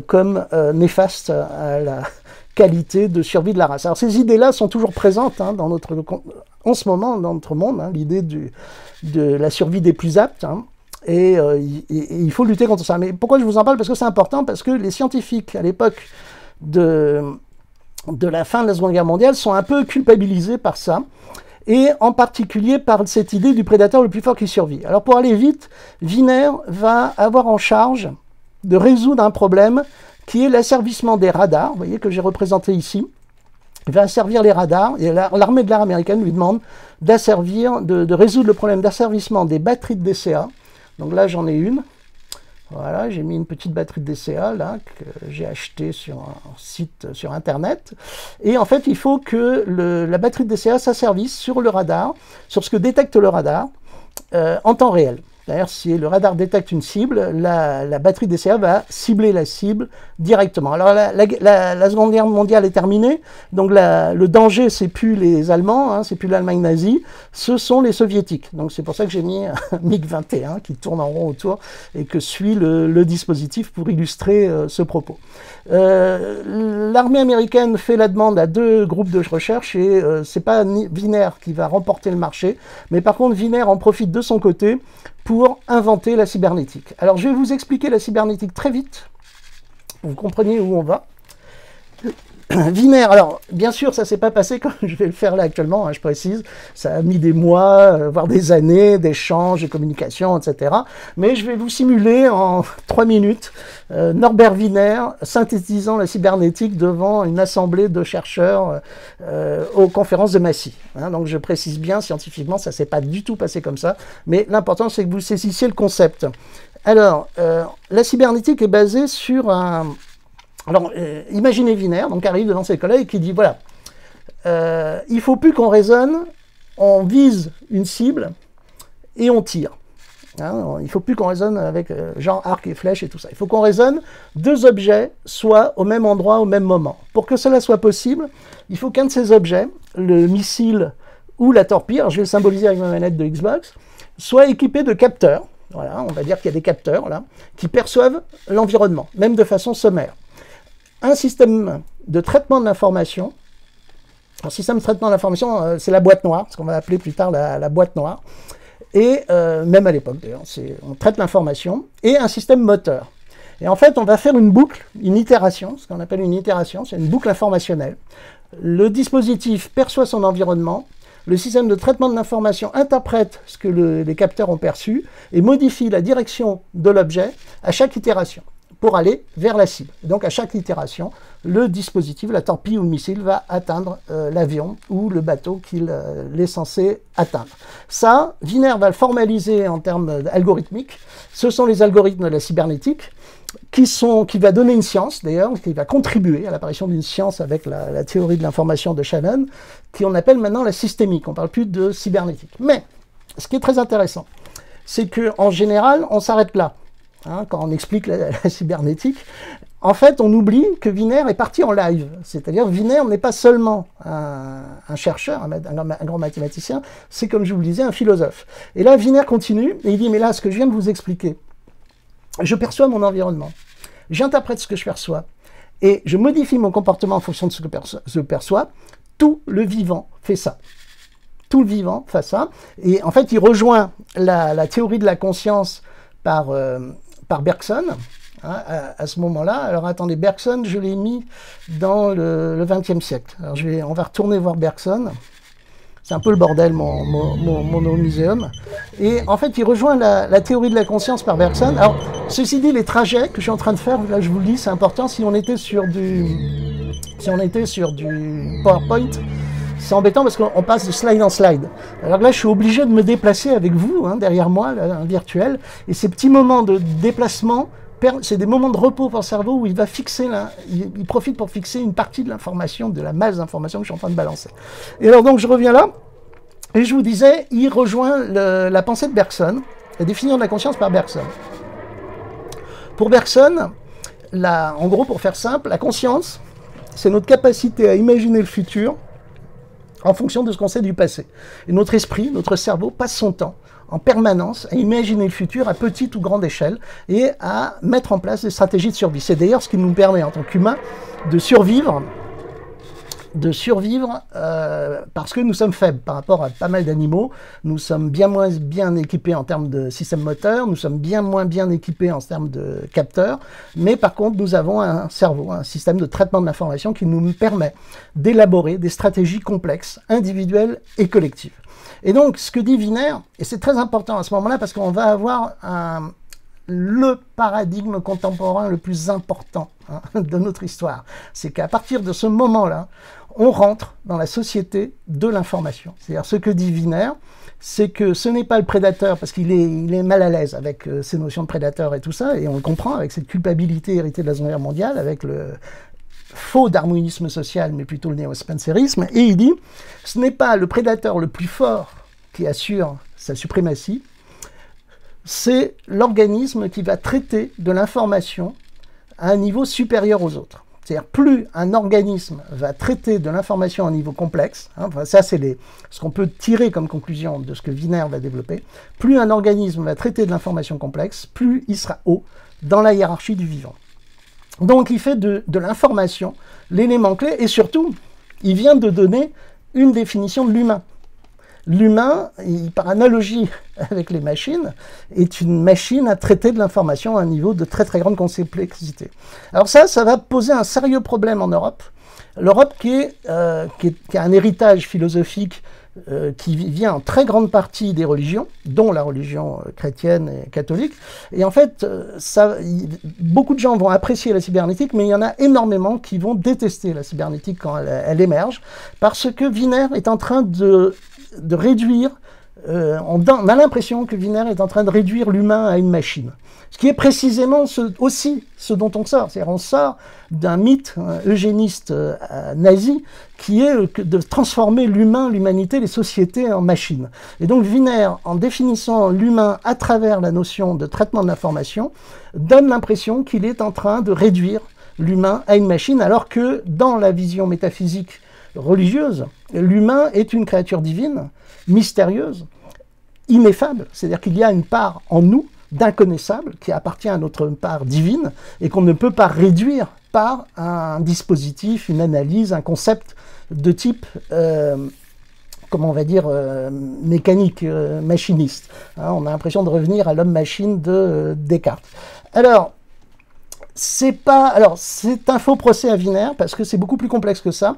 comme néfastes à la qualité de survie de la race. Alors ces idées-là sont toujours présentes en ce moment dans notre monde, l'idée de la survie des plus aptes, et il faut lutter contre ça. Mais pourquoi je vous en parle? Parce que c'est important, parce que les scientifiques à l'époque de la fin de la Seconde Guerre mondiale sont un peu culpabilisés par ça, et en particulier par cette idée du prédateur le plus fort qui survit. Alors pour aller vite, Wiener va avoir en charge de résoudre un problème qui est l'asservissement des radars, vous voyez que j'ai représenté ici. Il va asservir les radars, et l'armée de l'air américaine lui demande de résoudre le problème d'asservissement des batteries de DCA. Donc là, j'en ai une. Voilà, j'ai mis une petite batterie de DCA, là, que j'ai achetée sur un site sur Internet. Et en fait, il faut que la batterie de DCA s'asservisse sur le radar, sur ce que détecte le radar, en temps réel. D'ailleurs, si le radar détecte une cible, la batterie DCA va cibler la cible directement. Alors la Seconde Guerre mondiale est terminée, donc le danger, c'est plus les Allemands, hein, c'est plus l'Allemagne nazie, ce sont les Soviétiques. Donc c'est pour ça que j'ai mis un MiG-21 qui tourne en rond autour et que suit le dispositif pour illustrer ce propos. L'armée américaine fait la demande à 2 groupes de recherche et c'est pas Wiener qui va remporter le marché, mais par contre Wiener en profite de son côté pour inventer la cybernétique. Alors je vais vous expliquer la cybernétique très vite, vous compreniez où on va. Wiener, alors bien sûr ça s'est pas passé comme je vais le faire là actuellement, hein, je précise, ça a mis des mois, voire des années d'échanges, de communication, etc. Mais je vais vous simuler en 3 minutes Norbert Wiener synthétisant la cybernétique devant une assemblée de chercheurs aux conférences de Massy. Hein, donc je précise bien, scientifiquement ça s'est pas du tout passé comme ça, mais l'important c'est que vous saisissiez le concept. Alors, la cybernétique est basée sur un... Alors, imaginez Wiener, donc arrive devant ses collègues qui dit, voilà, il ne faut plus qu'on raisonne, on vise une cible et on tire. Hein, il ne faut plus qu'on raisonne avec genre arc et flèche et tout ça. Il faut qu'on raisonne 2 objets soient au même endroit, au même moment. Pour que cela soit possible, il faut qu'un de ces objets, le missile ou la torpille, alors je vais le symboliser avec ma manette de Xbox, soit équipé de capteurs. Voilà, on va dire qu'il y a des capteurs là, qui perçoivent l'environnement, même de façon sommaire. Un système de traitement de l'information. Un système de traitement de l'information, c'est la boîte noire, ce qu'on va appeler plus tard la boîte noire. Et même à l'époque d'ailleurs, on traite l'information. Et un système moteur. Et en fait, on va faire une boucle, une itération, ce qu'on appelle une itération, c'est une boucle informationnelle. Le dispositif perçoit son environnement. Le système de traitement de l'information interprète ce que les capteurs ont perçu et modifie la direction de l'objet à chaque itération pour aller vers la cible. Donc à chaque itération, le dispositif, la torpille ou le missile va atteindre l'avion ou le bateau qu'il est censé atteindre. Ça, Wiener va le formaliser en termes algorithmiques. Ce sont les algorithmes de la cybernétique qui va donner une science, d'ailleurs, qui va contribuer à l'apparition d'une science avec la théorie de l'information de Shannon, qu'on appelle maintenant la systémique. On ne parle plus de cybernétique. Mais, ce qui est très intéressant, c'est qu'en général, on s'arrête là. Hein, quand on explique la cybernétique, en fait, on oublie que Wiener est parti en live. C'est-à-dire que Wiener n'est pas seulement un chercheur, un grand mathématicien, c'est, comme je vous le disais, un philosophe. Et là, Wiener continue, et il dit, mais là, ce que je viens de vous expliquer, je perçois mon environnement, j'interprète ce que je perçois, et je modifie mon comportement en fonction de ce que je perçois. Tout le vivant fait ça. Tout le vivant fait ça. Et en fait, il rejoint la théorie de la conscience par Bergson, hein, à ce moment-là. Alors attendez, Bergson, je l'ai mis dans le XXe siècle. Alors on va retourner voir Bergson. C'est un peu le bordel, mon muséum. Et en fait, il rejoint la théorie de la conscience par Bergson. Alors, ceci dit, les trajets que je suis en train de faire, là je vous le dis, c'est important. Si on était sur du PowerPoint, c'est embêtant parce qu'on passe de slide en slide. Alors là, je suis obligé de me déplacer avec vous, hein, derrière moi, là, un virtuel. Et ces petits moments de déplacement, c'est des moments de repos pour le cerveau où il va fixer, il profite pour fixer une partie de l'information, de la masse d'informations que je suis en train de balancer. Et alors donc, je reviens là, et je vous disais, il rejoint la pensée de Bergson, la définition de la conscience par Bergson. Pour Bergson, en gros, pour faire simple, la conscience, c'est notre capacité à imaginer le futur en fonction de ce qu'on sait du passé. Et notre esprit, notre cerveau, passe son temps en permanence à imaginer le futur à petite ou grande échelle et à mettre en place des stratégies de survie. C'est d'ailleurs ce qui nous permet, en tant qu'humains, de survivre parce que nous sommes faibles par rapport à pas mal d'animaux. Nous sommes bien moins bien équipés en termes de système moteur, nous sommes bien moins bien équipés en termes de capteurs, mais par contre nous avons un cerveau, un système de traitement de l'information qui nous permet d'élaborer des stratégies complexes, individuelles et collectives. Et donc ce que dit Wiener, et c'est très important à ce moment-là parce qu'on va avoir le paradigme contemporain le plus important, hein, de notre histoire, c'est qu'à partir de ce moment-là, on rentre dans la société de l'information. C'est-à-dire ce que dit Wiener, c'est que ce n'est pas le prédateur, parce qu'il est mal à l'aise avec ces notions de prédateur et tout ça, et on le comprend avec cette culpabilité héritée de la Seconde Guerre mondiale, avec le faux darwinisme social, mais plutôt le néo-spencerisme, et il dit, ce n'est pas le prédateur le plus fort qui assure sa suprématie, c'est l'organisme qui va traiter de l'information à un niveau supérieur aux autres. C'est-à-dire, plus un organisme va traiter de l'information à un niveau complexe, hein, enfin, ça c'est ce qu'on peut tirer comme conclusion de ce que Wiener va développer, plus un organisme va traiter de l'information complexe, plus il sera haut dans la hiérarchie du vivant. Donc il fait de l'information l'élément clé, et surtout, il vient de donner une définition de l'humain. L'humain, par analogie avec les machines, est une machine à traiter de l'information à un niveau de très très grande complexité. Alors ça va poser un sérieux problème en Europe. L'Europe qui a un héritage philosophique qui vient en très grande partie des religions, dont la religion chrétienne et catholique. Et en fait, beaucoup de gens vont apprécier la cybernétique, mais il y en a énormément qui vont détester la cybernétique quand elle émerge, parce que Wiener est en train de réduire, on a l'impression que Wiener est en train de réduire l'humain à une machine. Ce qui est précisément aussi ce dont on sort. C'est-à-dire on sort d'un mythe eugéniste nazi qui est de transformer l'humain, l'humanité, les sociétés en machines. Et donc Wiener, en définissant l'humain à travers la notion de traitement de l'information, donne l'impression qu'il est en train de réduire l'humain à une machine, alors que dans la vision métaphysique religieuse, l'humain est une créature divine, mystérieuse, ineffable. C'est-à-dire qu'il y a une part en nous d'inconnaissable qui appartient à notre part divine et qu'on ne peut pas réduire par un dispositif, une analyse, un concept de type, comment on va dire, mécanique, machiniste. Hein, on a l'impression de revenir à l'homme-machine de Descartes. Alors, c'est un faux procès à Wiener parce que c'est beaucoup plus complexe que ça,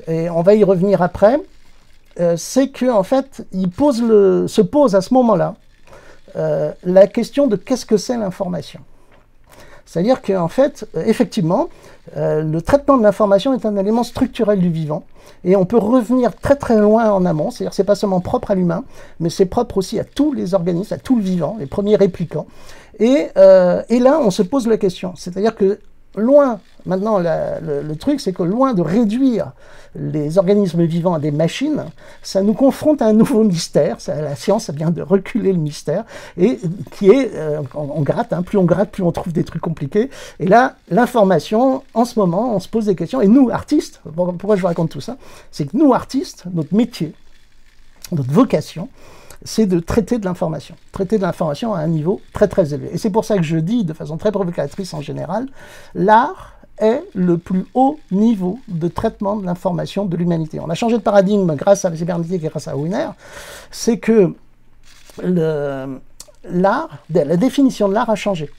et on va y revenir après. C'est qu'en fait, il se pose à ce moment-là la question de qu'est-ce que c'est l'information. C'est-à-dire qu'en fait, effectivement, le traitement de l'information est un élément structurel du vivant, et on peut revenir très très loin en amont, c'est-à-dire que c'est pas seulement propre à l'humain, mais c'est propre aussi à tous les organismes, à tout le vivant, les premiers réplicants. Et là, on se pose la question, c'est-à-dire que loin, maintenant, le truc, c'est que loin de réduire les organismes vivants à des machines, ça nous confronte à un nouveau mystère. La science vient de reculer le mystère, et qui est, on gratte, hein, plus on gratte, plus on trouve des trucs compliqués. Et là, l'information, en ce moment, on se pose des questions. Et nous, artistes, pourquoi je vous raconte tout ça? C'est que nous, artistes, notre métier, notre vocation, c'est de traiter de l'information à un niveau très très élevé. Et c'est pour ça que je dis, de façon très provocatrice en général, l'art est le plus haut niveau de traitement de l'information de l'humanité. On a changé de paradigme grâce à la cybernétique et grâce à Wiener. C'est que la définition de l'art a changé.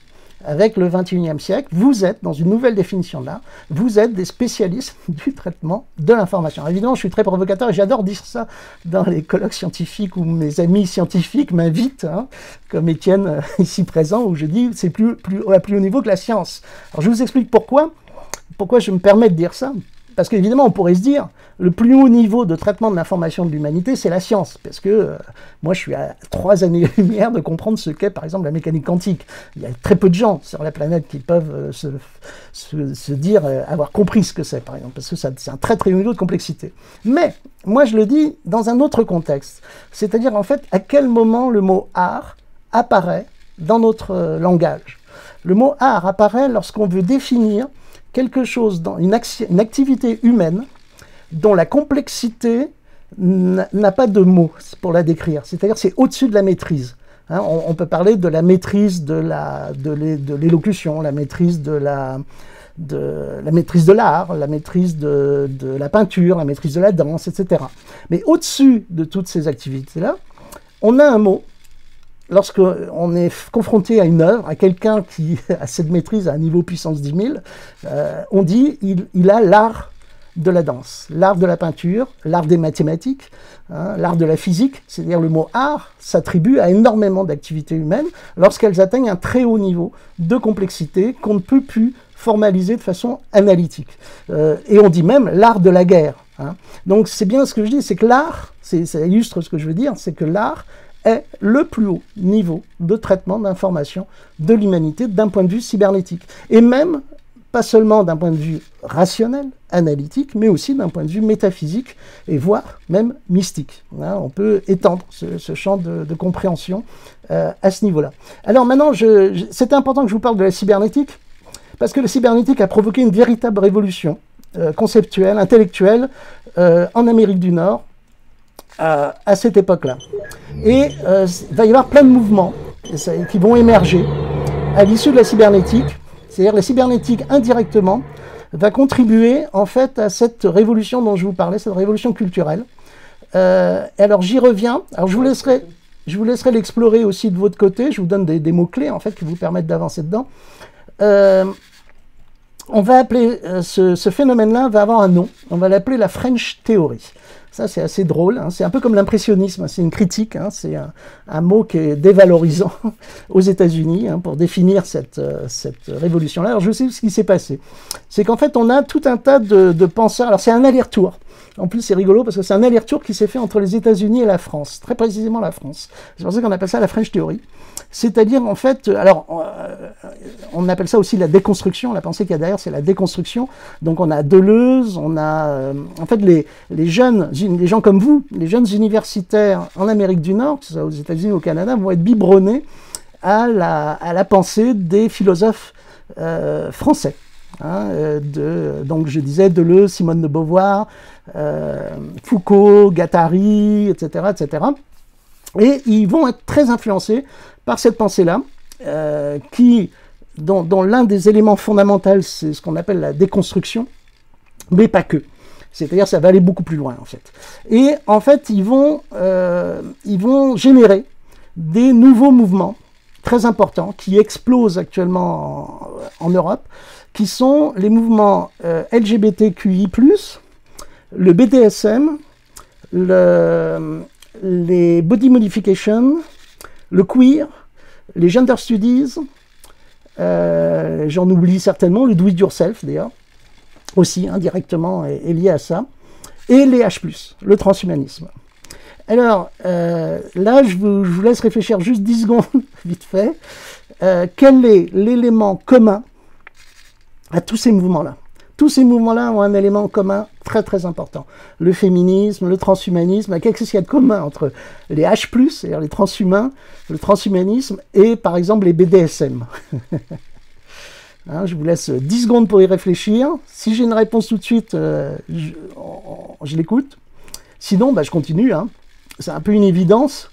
Avec le XXIe siècle, vous êtes dans une nouvelle définition de l'art, vous êtes des spécialistes du traitement de l'information. Évidemment, je suis très provocateur et j'adore dire ça dans les colloques scientifiques où mes amis scientifiques m'invitent, hein, comme Étienne ici présent, où je dis c'est à plus haut niveau que la science. Alors je vous explique pourquoi je me permets de dire ça. Parce qu'évidemment, on pourrait se dire, le plus haut niveau de traitement de l'information de l'humanité, c'est la science. Parce que moi, je suis à 3 années-lumière de comprendre ce qu'est, par exemple, la mécanique quantique. Il y a très peu de gens sur la planète qui peuvent se dire avoir compris ce que c'est, par exemple. Parce que c'est un très très haut niveau de complexité. Mais, moi, je le dis dans un autre contexte. C'est-à-dire, en fait, à quel moment le mot art apparaît dans notre langage. Le mot art apparaît lorsqu'on veut définir quelque chose dans une activité humaine dont la complexité n'a pas de mots pour la décrire. C'est-à-dire c'est au-dessus de la maîtrise. Hein, on peut parler de la maîtrise de l'élocution, la maîtrise de l'art, la maîtrise de la peinture, la maîtrise de la danse, etc. Mais au-dessus de toutes ces activités-là, on a un mot. Lorsqu'on est confronté à une œuvre, à quelqu'un qui a cette maîtrise à un niveau puissance 10 000, on dit il a l'art de la danse, l'art de la peinture, l'art des mathématiques, hein, l'art de la physique. C'est-à-dire le mot art s'attribue à énormément d'activités humaines lorsqu'elles atteignent un très haut niveau de complexité qu'on ne peut plus formaliser de façon analytique. Et on dit même l'art de la guerre. Hein. Donc c'est bien ce que je dis, c'est que l'art, ça illustre ce que je veux dire, c'est que l'art est le plus haut niveau de traitement d'information de l'humanité d'un point de vue cybernétique. Et même pas seulement d'un point de vue rationnel, analytique, mais aussi d'un point de vue métaphysique, et voire même mystique. Hein, on peut étendre ce champ de compréhension à ce niveau-là. Alors maintenant, c'était important que je vous parle de la cybernétique, parce que la cybernétique a provoqué une véritable révolution conceptuelle, intellectuelle, en Amérique du Nord, à cette époque-là. Et il va y avoir plein de mouvements qui vont émerger à l'issue de la cybernétique. C'est-à-dire la cybernétique, indirectement, va contribuer en fait à cette révolution dont je vous parlais, cette révolution culturelle. Alors j'y reviens. Alors je vous laisserai l'explorer aussi de votre côté. Je vous donne des mots-clés en fait qui vous permettent d'avancer dedans. On va appeler ce phénomène-là va avoir un nom. On va l'appeler la French Theory. Ça, c'est assez drôle. Hein. C'est un peu comme l'impressionnisme. C'est une critique. Hein. C'est un mot qui est dévalorisant aux États-Unis hein, pour définir cette révolution-là. Alors, je sais ce qui s'est passé. C'est qu'en fait, on a tout un tas de penseurs. Alors, c'est un aller-retour. En plus, c'est rigolo parce que c'est un aller-retour qui s'est fait entre les États-Unis et la France. Très précisément la France. C'est pour ça qu'on appelle ça la French Theory. C'est-à-dire, en fait, alors, on appelle ça aussi la déconstruction. La pensée qu'il y a derrière, c'est la déconstruction. Donc, on a Deleuze, on a, en fait, les gens comme vous, les jeunes universitaires en Amérique du Nord, que ce soit aux États-Unis ou au Canada, vont être biberonnés à la pensée des philosophes français. Hein, donc, je disais Deleuze, Simone de Beauvoir, Foucault, Guattari, etc., etc. Et ils vont être très influencés par cette pensée-là, dont l'un des éléments fondamentaux, c'est ce qu'on appelle la déconstruction, mais pas que. C'est-à-dire ça va aller beaucoup plus loin, en fait. Et en fait, ils vont générer des nouveaux mouvements très importants qui explosent actuellement en Europe, qui sont les mouvements LGBTQI+, le BDSM, les body modification, le queer, les gender studies, j'en oublie certainement, le do-it-yourself d'ailleurs, aussi indirectement est lié à ça, et les H+, le transhumanisme. Alors, là, je vous laisse réfléchir juste 10 secondes, vite fait. Quel est l'élément commun à tous ces mouvements-là? Tous ces mouvements-là ont un élément commun très très important. Le féminisme, le transhumanisme, qu'est-ce qu'il y a de commun entre les H+, c'est-à-dire les transhumains, le transhumanisme, et par exemple les BDSM. Hein, je vous laisse 10 secondes pour y réfléchir. Si j'ai une réponse tout de suite, je l'écoute. Sinon, je continue. Hein. C'est un peu une évidence.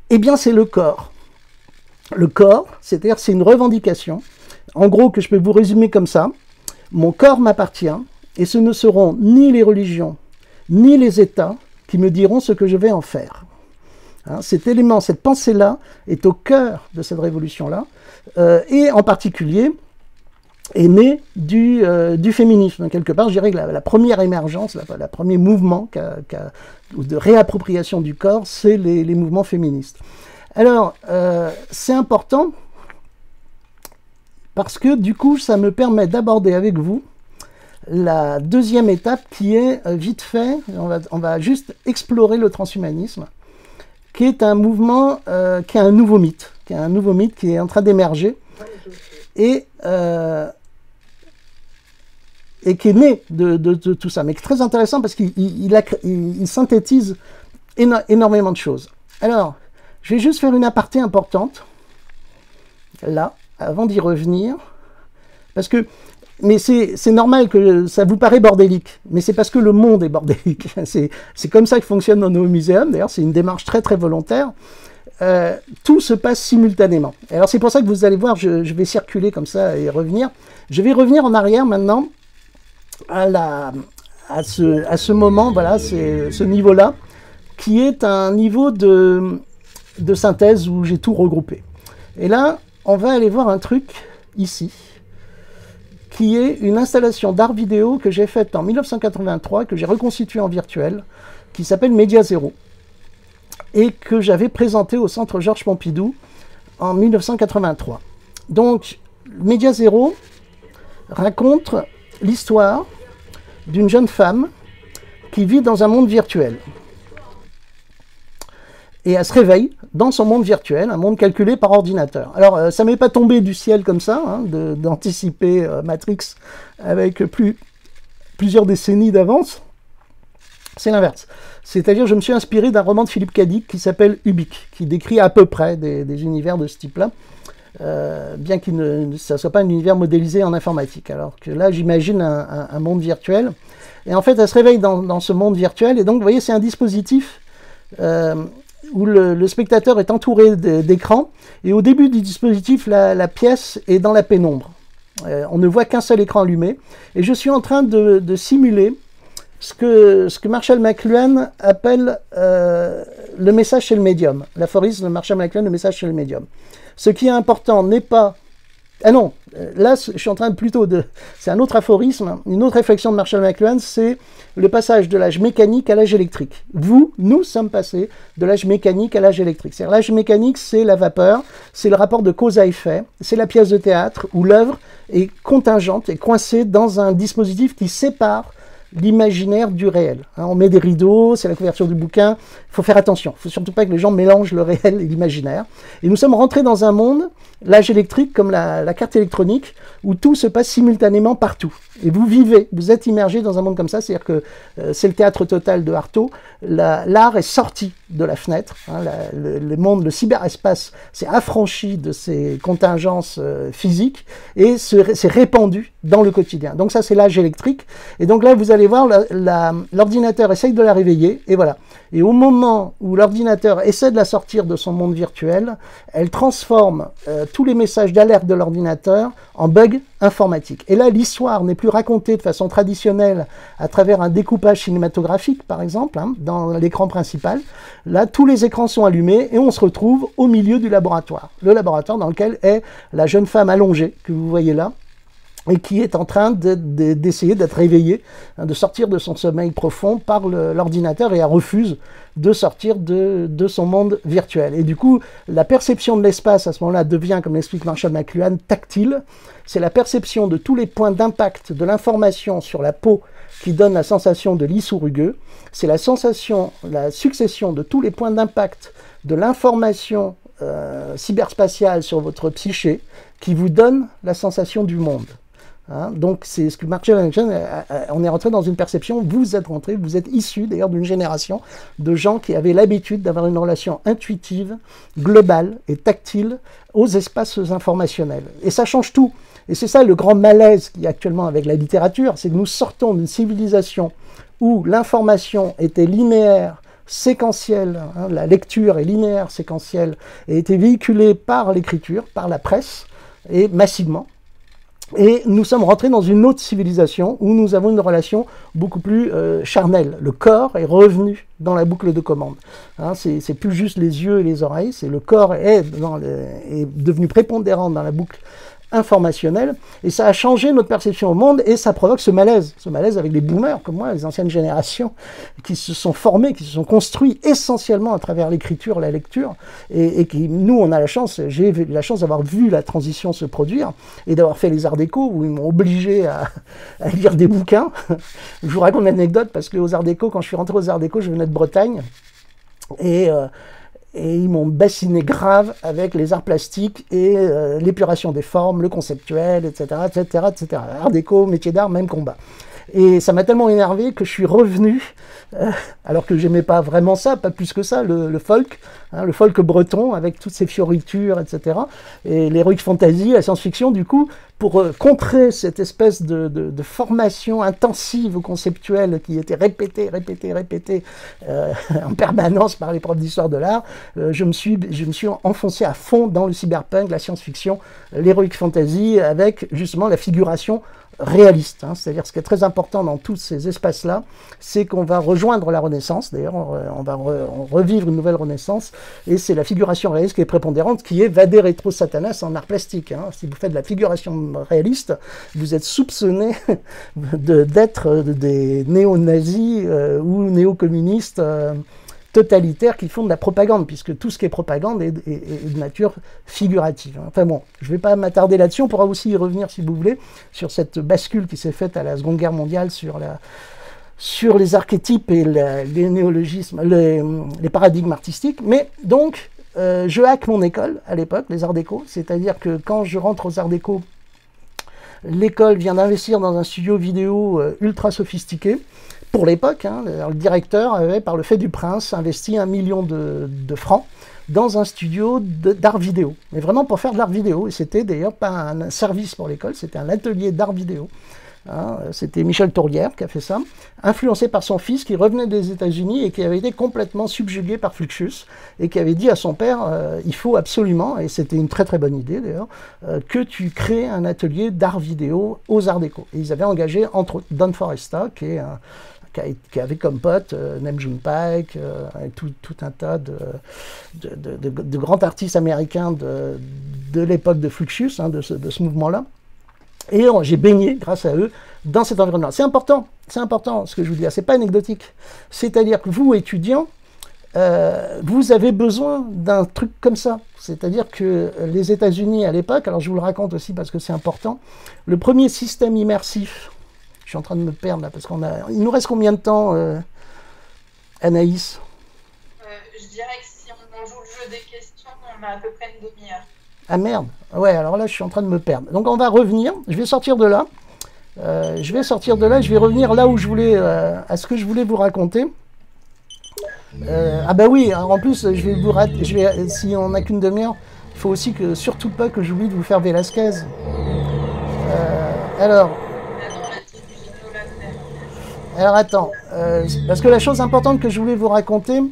Eh bien, c'est le corps. Le corps, c'est-à-dire c'est une revendication. En gros, que je peux vous résumer comme ça. Mon corps m'appartient et ce ne seront ni les religions, ni les États qui me diront ce que je vais en faire. Hein, cet élément, cette pensée-là est au cœur de cette révolution-là et en particulier est née du féminisme. Quelque part, je dirais que la première émergence, le premier mouvement de réappropriation du corps, c'est les mouvements féministes. Alors, c'est important parce que du coup, ça me permet d'aborder avec vous la deuxième étape qui est vite fait, on va juste explorer le transhumanisme, qui est un mouvement, qui est un nouveau mythe, qui est en train d'émerger et qui est né de tout ça, mais qui est très intéressant parce qu'il synthétise énormément de choses. Alors, je vais juste faire une aparté importante, là, avant d'y revenir, parce que, mais c'est normal que ça vous paraît bordélique, mais c'est parce que le monde est bordélique. C'est comme ça que fonctionne nos muséums, d'ailleurs c'est une démarche très très volontaire. Tout se passe simultanément. Alors c'est pour ça que vous allez voir, je vais circuler comme ça et revenir. Je vais revenir en arrière maintenant à ce moment, voilà, c'est ce niveau-là, qui est un niveau de synthèse où j'ai tout regroupé. Et là, on va aller voir un truc ici, qui est une installation d'art vidéo que j'ai faite en 1983, que j'ai reconstituée en virtuel, qui s'appelle Média Zéro, et que j'avais présenté au Centre Georges Pompidou en 1983. Donc, Média Zéro raconte l'histoire d'une jeune femme qui vit dans un monde virtuel. Et elle se réveille dans son monde virtuel, un monde calculé par ordinateur. Alors, ça m'est pas tombé du ciel comme ça, hein, d'anticiper Matrix avec plusieurs décennies d'avance. C'est l'inverse. C'est-à-dire, je me suis inspiré d'un roman de Philippe Cadic qui s'appelle Ubik, qui décrit à peu près des univers de ce type-là, bien qu'il ne soit pas un univers modélisé en informatique. Alors que là, j'imagine un monde virtuel. Et en fait, elle se réveille dans ce monde virtuel. Et donc, vous voyez, c'est un dispositif où le spectateur est entouré d'écrans. Et au début du dispositif, la pièce est dans la pénombre. On ne voit qu'un seul écran allumé. Et je suis en train de simuler ce que Marshall McLuhan appelle le message chez le médium. L'aphorisme de Marshall McLuhan, le message chez le médium. Ce qui est important n'est pas... Ah non, là, je suis en train c'est un autre aphorisme, une autre réflexion de Marshall McLuhan, c'est le passage de l'âge mécanique à l'âge électrique. Nous sommes passés de l'âge mécanique à l'âge électrique. C'est-à-dire l'âge mécanique, c'est la vapeur, c'est le rapport de cause à effet, c'est la pièce de théâtre où l'œuvre est contingente et coincée dans un dispositif qui sépare l'imaginaire du réel. On met des rideaux, c'est la couverture du bouquin, il faut faire attention, il ne faut surtout pas que les gens mélangent le réel et l'imaginaire. Et nous sommes rentrés dans un monde, l'âge électrique comme la carte électronique, où tout se passe simultanément partout. Et vous vivez, vous êtes immergé dans un monde comme ça, c'est-à-dire que c'est le théâtre total de Artaud, l'art est sorti de la fenêtre, hein, le monde, le cyberespace s'est affranchi de ses contingences physiques et s'est répandu dans le quotidien. Donc ça c'est l'âge électrique, et donc là vous allez voir, l'ordinateur essaye de la réveiller, et voilà. Et au moment où l'ordinateur essaie de la sortir de son monde virtuel, elle transforme tous les messages d'alerte de l'ordinateur en bugs informatiques. Et là, l'histoire n'est plus racontée de façon traditionnelle à travers un découpage cinématographique, par exemple, hein, dans l'écran principal. Là, tous les écrans sont allumés et on se retrouve au milieu du laboratoire. Le laboratoire dans lequel est la jeune femme allongée, que vous voyez là, et qui est en train d'essayer d'être réveillée, hein, de sortir de son sommeil profond par l'ordinateur, et elle refuse de sortir de son monde virtuel. Et du coup, la perception de l'espace à ce moment-là devient, comme l'explique Marshall McLuhan, tactile. C'est la perception de tous les points d'impact de l'information sur la peau qui donne la sensation de lisse ou rugueux. C'est la succession de tous les points d'impact de l'information cyberspatiale sur votre psyché qui vous donne la sensation du monde. Hein, donc c'est ce que Marshall McLuhan, on est rentré dans une perception, vous êtes issu d'ailleurs d'une génération de gens qui avaient l'habitude d'avoir une relation intuitive, globale et tactile aux espaces informationnels. Et ça change tout. Et c'est ça le grand malaise qu'il y a actuellement avec la littérature, c'est que nous sortons d'une civilisation où l'information était linéaire, séquentielle, hein, la lecture est linéaire, séquentielle, et était véhiculée par l'écriture, par la presse, et massivement. Et nous sommes rentrés dans une autre civilisation où nous avons une relation beaucoup plus charnelle. Le corps est revenu dans la boucle de commande. Hein, c'est plus juste les yeux et les oreilles, c'est le corps est devenu prépondérant dans la boucle informationnelle, et ça a changé notre perception au monde, et ça provoque ce malaise avec les boomers comme moi, les anciennes générations, qui se sont formés, qui se sont construits essentiellement à travers l'écriture, la lecture, et qui, nous, on a la chance, j'ai eu la chance d'avoir vu la transition se produire, et d'avoir fait les arts déco, où ils m'ont obligé à lire des bouquins. Je vous raconte une anecdote, parce qu'aux arts déco, quand je suis rentré aux arts déco, je venais de Bretagne, et ils m'ont bassiné grave avec les arts plastiques et l'épuration des formes, le conceptuel, etc., etc., etc. Art déco, métier d'art, même combat. Et ça m'a tellement énervé que je suis revenu, alors que j'aimais pas vraiment ça, pas plus que ça, le folk, hein, le folk breton avec toutes ses fioritures, etc. Et l'heroic fantasy, la science-fiction, du coup, pour contrer cette espèce de formation intensive ou conceptuelle qui était répétée en permanence par les profs d'histoire de l'art, je me suis enfoncé à fond dans le cyberpunk, la science-fiction, l'heroic fantasy, avec justement la figuration réaliste. Hein. C'est-à-dire ce qui est très important dans tous ces espaces-là, c'est qu'on va rejoindre la Renaissance, d'ailleurs on va revivre une nouvelle Renaissance, et c'est la figuration réaliste qui est prépondérante, qui est Vade Retro Satanas en art plastique. Hein. Si vous faites de la figuration réaliste, vous êtes soupçonné d'être des néo-nazis ou néo-communistes totalitaires qui font de la propagande, puisque tout ce qui est propagande est de nature figurative. Enfin bon, je ne vais pas m'attarder là-dessus, on pourra aussi y revenir si vous voulez, sur cette bascule qui s'est faite à la Seconde Guerre mondiale sur les archétypes et les néologismes, les paradigmes artistiques. Mais donc, je hack mon école à l'époque, les Arts Déco, c'est-à-dire que quand je rentre aux Arts Déco, l'école vient d'investir dans un studio vidéo ultra sophistiqué. Pour l'époque, hein, le directeur avait, par le fait du prince, investi 1 million de francs dans un studio d'art vidéo. Mais vraiment pour faire de l'art vidéo. Et c'était d'ailleurs pas un service pour l'école, c'était un atelier d'art vidéo. Hein, c'était Michel Tourrière qui a fait ça, influencé par son fils qui revenait des États-Unis et qui avait été complètement subjugué par Fluxus et qui avait dit à son père il faut absolument, et c'était une très très bonne idée d'ailleurs, que tu crées un atelier d'art vidéo aux Arts Déco. Et ils avaient engagé entre autres Don Foresta qui avait comme pote Nem June Paik et tout un tas de grands artistes américains de l'époque de Fluxus, hein, de ce mouvement-là. Et j'ai baigné, grâce à eux, dans cet environnement. C'est important ce que je vous dis, c'est pas anecdotique. C'est-à-dire que vous, étudiants, vous avez besoin d'un truc comme ça. C'est-à-dire que les États-Unis à l'époque, alors je vous le raconte aussi parce que c'est important, le premier système immersif, je suis en train de me perdre là, parce il nous reste combien de temps, Anaïs? Je dirais que si on joue le jeu des questions, on a à peu près une demi-heure. Ah merde, ouais, alors là je suis en train de me perdre. Donc on va revenir, je vais sortir de là, je vais revenir là où je voulais, à ce que je voulais vous raconter. Ah bah oui, en plus, si on n'a qu'une demi-heure, il faut aussi que, surtout pas que j'oublie de vous faire Velasquez. Alors attends, parce que la chose importante que je voulais vous raconter,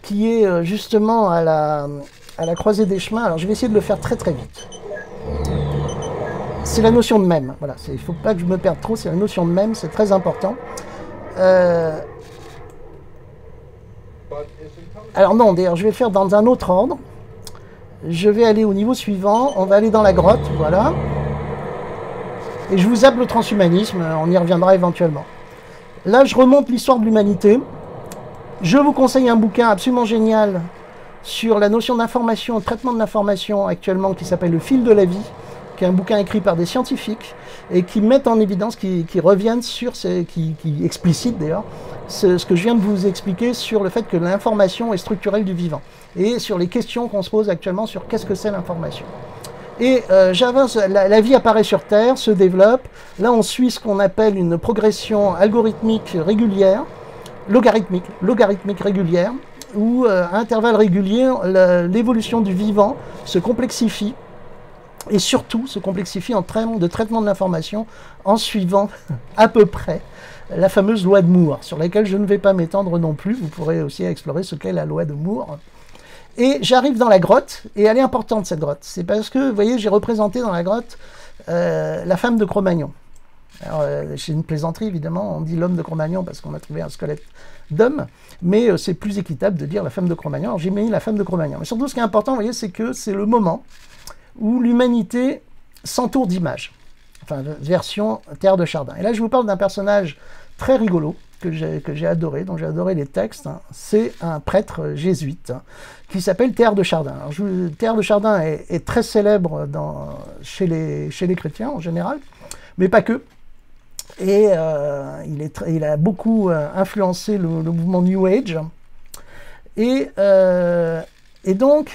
qui est justement à la croisée des chemins, alors je vais essayer de le faire très très vite. C'est la notion de même, voilà, il ne faut pas que je me perde trop, c'est la notion de même, c'est très important. Alors non, d'ailleurs je vais le faire dans un autre ordre. Je vais aller au niveau suivant, on va aller dans la grotte, voilà. Et je vous zappe le transhumanisme, on y reviendra éventuellement. Là je remonte l'histoire de l'humanité. Je vous conseille un bouquin absolument génial sur la notion d'information, traitement de l'information actuellement, qui s'appelle Le fil de la vie, qui est un bouquin écrit par des scientifiques et qui mettent en évidence, qui reviennent sur, qui explicitent d'ailleurs, ce que je viens de vous expliquer sur le fait que l'information est structurelle du vivant et sur les questions qu'on se pose actuellement sur qu'est-ce que c'est l'information. Et j'avance, la vie apparaît sur Terre, se développe. Là, on suit ce qu'on appelle une progression algorithmique régulière, logarithmique régulière, où à intervalles réguliers, l'évolution du vivant se complexifie, et surtout se complexifie en termes de traitement de l'information en suivant à peu près la fameuse loi de Moore, sur laquelle je ne vais pas m'étendre non plus. Vous pourrez aussi explorer ce qu'est la loi de Moore. Et j'arrive dans la grotte, et elle est importante cette grotte. C'est parce que, vous voyez, j'ai représenté dans la grotte la femme de Cro-Magnon. Alors, c'est une plaisanterie, évidemment, on dit l'homme de Cro-Magnon parce qu'on a trouvé un squelette d'homme, mais c'est plus équitable de dire la femme de Cro-Magnon. Alors j'ai mis la femme de Cro-Magnon. Mais surtout, ce qui est important, vous voyez, c'est que c'est le moment où l'humanité s'entoure d'images. Enfin, version Terre de Chardin. Et là, je vous parle d'un personnage très rigolo, que j'ai adoré, dont j'ai adoré les textes. C'est un prêtre jésuite qui s'appelle Terre de Chardin. Alors, Terre de Chardin est très célèbre chez les chrétiens en général, mais pas que. Et il a beaucoup influencé le mouvement New Age. Et donc,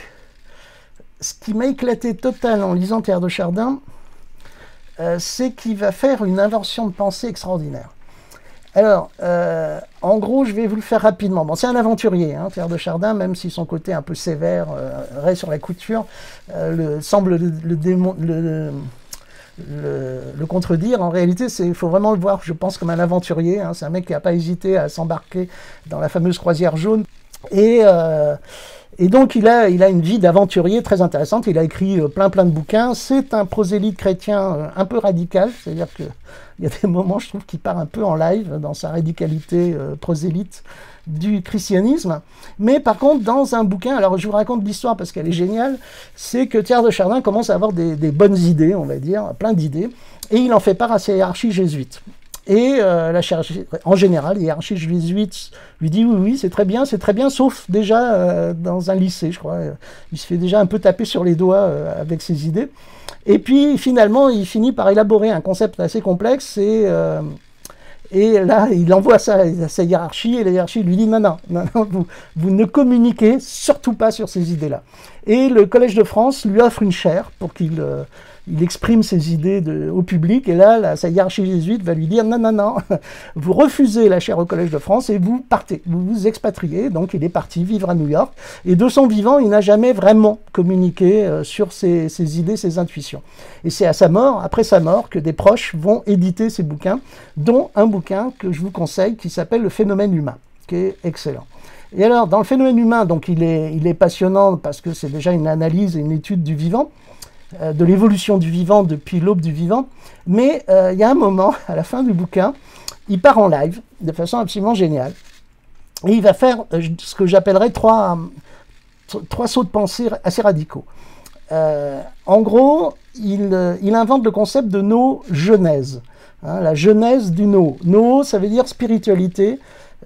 ce qui m'a éclaté total en lisant Terre de Chardin, c'est qu'il va faire une invention de pensée extraordinaire. Alors, en gros, je vais vous le faire rapidement. Bon, c'est un aventurier, hein, Terre de Chardin, même si son côté un peu sévère, raie sur la couture, semble le contredire. En réalité, il faut vraiment le voir, je pense, comme un aventurier. Hein. C'est un mec qui n'a pas hésité à s'embarquer dans la fameuse croisière jaune. Et donc, il a une vie d'aventurier très intéressante. Il a écrit plein de bouquins. C'est un prosélyte chrétien un peu radical. C'est-à-dire qu'il y a des moments, je trouve, qu'il part un peu en live dans sa radicalité prosélyte du christianisme. Mais par contre, dans un bouquin, alors je vous raconte l'histoire parce qu'elle est géniale, c'est que Terre de Chardin commence à avoir des bonnes idées, on va dire, plein d'idées, et il en fait part à sa hiérarchie jésuite. Et en général, les hiérarchies jésuites lui disent oui, c'est très bien, sauf déjà dans un lycée, je crois. Il se fait déjà un peu taper sur les doigts avec ses idées. Et puis finalement, il finit par élaborer un concept assez complexe Et là, il envoie ça à sa hiérarchie, et la hiérarchie lui dit non, non, non, non, vous ne communiquez surtout pas sur ces idées-là. Et le Collège de France lui offre une chaire pour qu'il il exprime ses idées au public, et là, sa hiérarchie jésuite va lui dire non, non, non, vous refusez la chaire au Collège de France et vous partez, vous vous expatriez. Donc il est parti vivre à New York, et de son vivant, il n'a jamais vraiment communiqué sur ses idées, ses intuitions. Et c'est à sa mort, après sa mort, que des proches vont éditer ses bouquins, dont un bouquin que je vous conseille qui s'appelle Le phénomène humain, qui est excellent. Et alors, dans le phénomène humain, donc il est passionnant parce que c'est déjà une analyse et une étude du vivant, de l'évolution du vivant depuis l'aube du vivant, mais il y a un moment, à la fin du bouquin, il part en live, de façon absolument géniale, et il va faire ce que j'appellerais trois sauts de pensée assez radicaux. En gros, il invente le concept de no-genèse, hein, la genèse du no. No, ça veut dire spiritualité,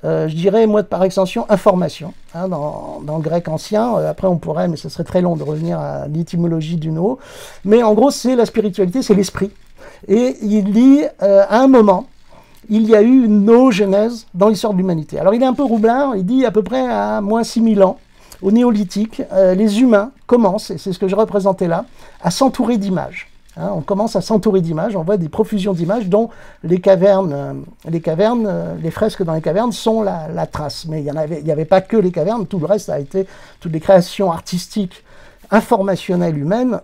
je dirais, moi, par extension, information, hein, dans le grec ancien. Après, on pourrait, mais ce serait très long de revenir à l'étymologie du no. Mais en gros, c'est la spiritualité, c'est l'esprit. Et il dit, à un moment, il y a eu une no-genèse dans l'histoire de l'humanité. Alors, il est un peu roublard, il dit à peu près à moins 6000 ans, au néolithique, les humains commencent, et c'est ce que je représentais là, à s'entourer d'images. Hein, on commence à s'entourer d'images, on voit des profusions d'images dont les cavernes, les fresques dans les cavernes sont la trace. Mais il n'y avait pas que les cavernes, tout le reste a été, toutes les créations artistiques, informationnelles humaines,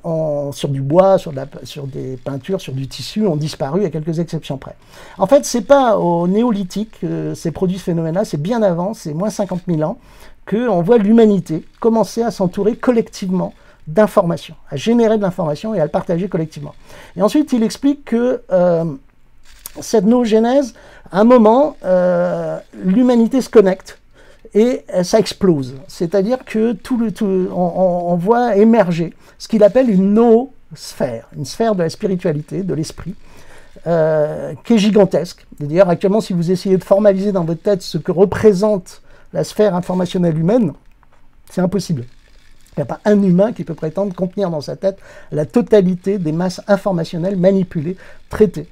sur du bois, sur des peintures, sur du tissu, ont disparu à quelques exceptions près. En fait, c'est pas au néolithique que ces produits phénoménal, c'est bien avant, c'est moins 50 000 ans, qu'on voit l'humanité commencer à s'entourer collectivement d'informations, à générer de l'information et à le partager collectivement. Et ensuite, il explique que cette no-genèse, à un moment, l'humanité se connecte et ça explose. C'est-à-dire que on voit émerger ce qu'il appelle une no-sphère, une sphère de la spiritualité, de l'esprit, qui est gigantesque. D'ailleurs, actuellement, si vous essayez de formaliser dans votre tête ce que représente la sphère informationnelle humaine, c'est impossible. Il n'y a pas un humain qui peut prétendre contenir dans sa tête la totalité des masses informationnelles manipulées, traitées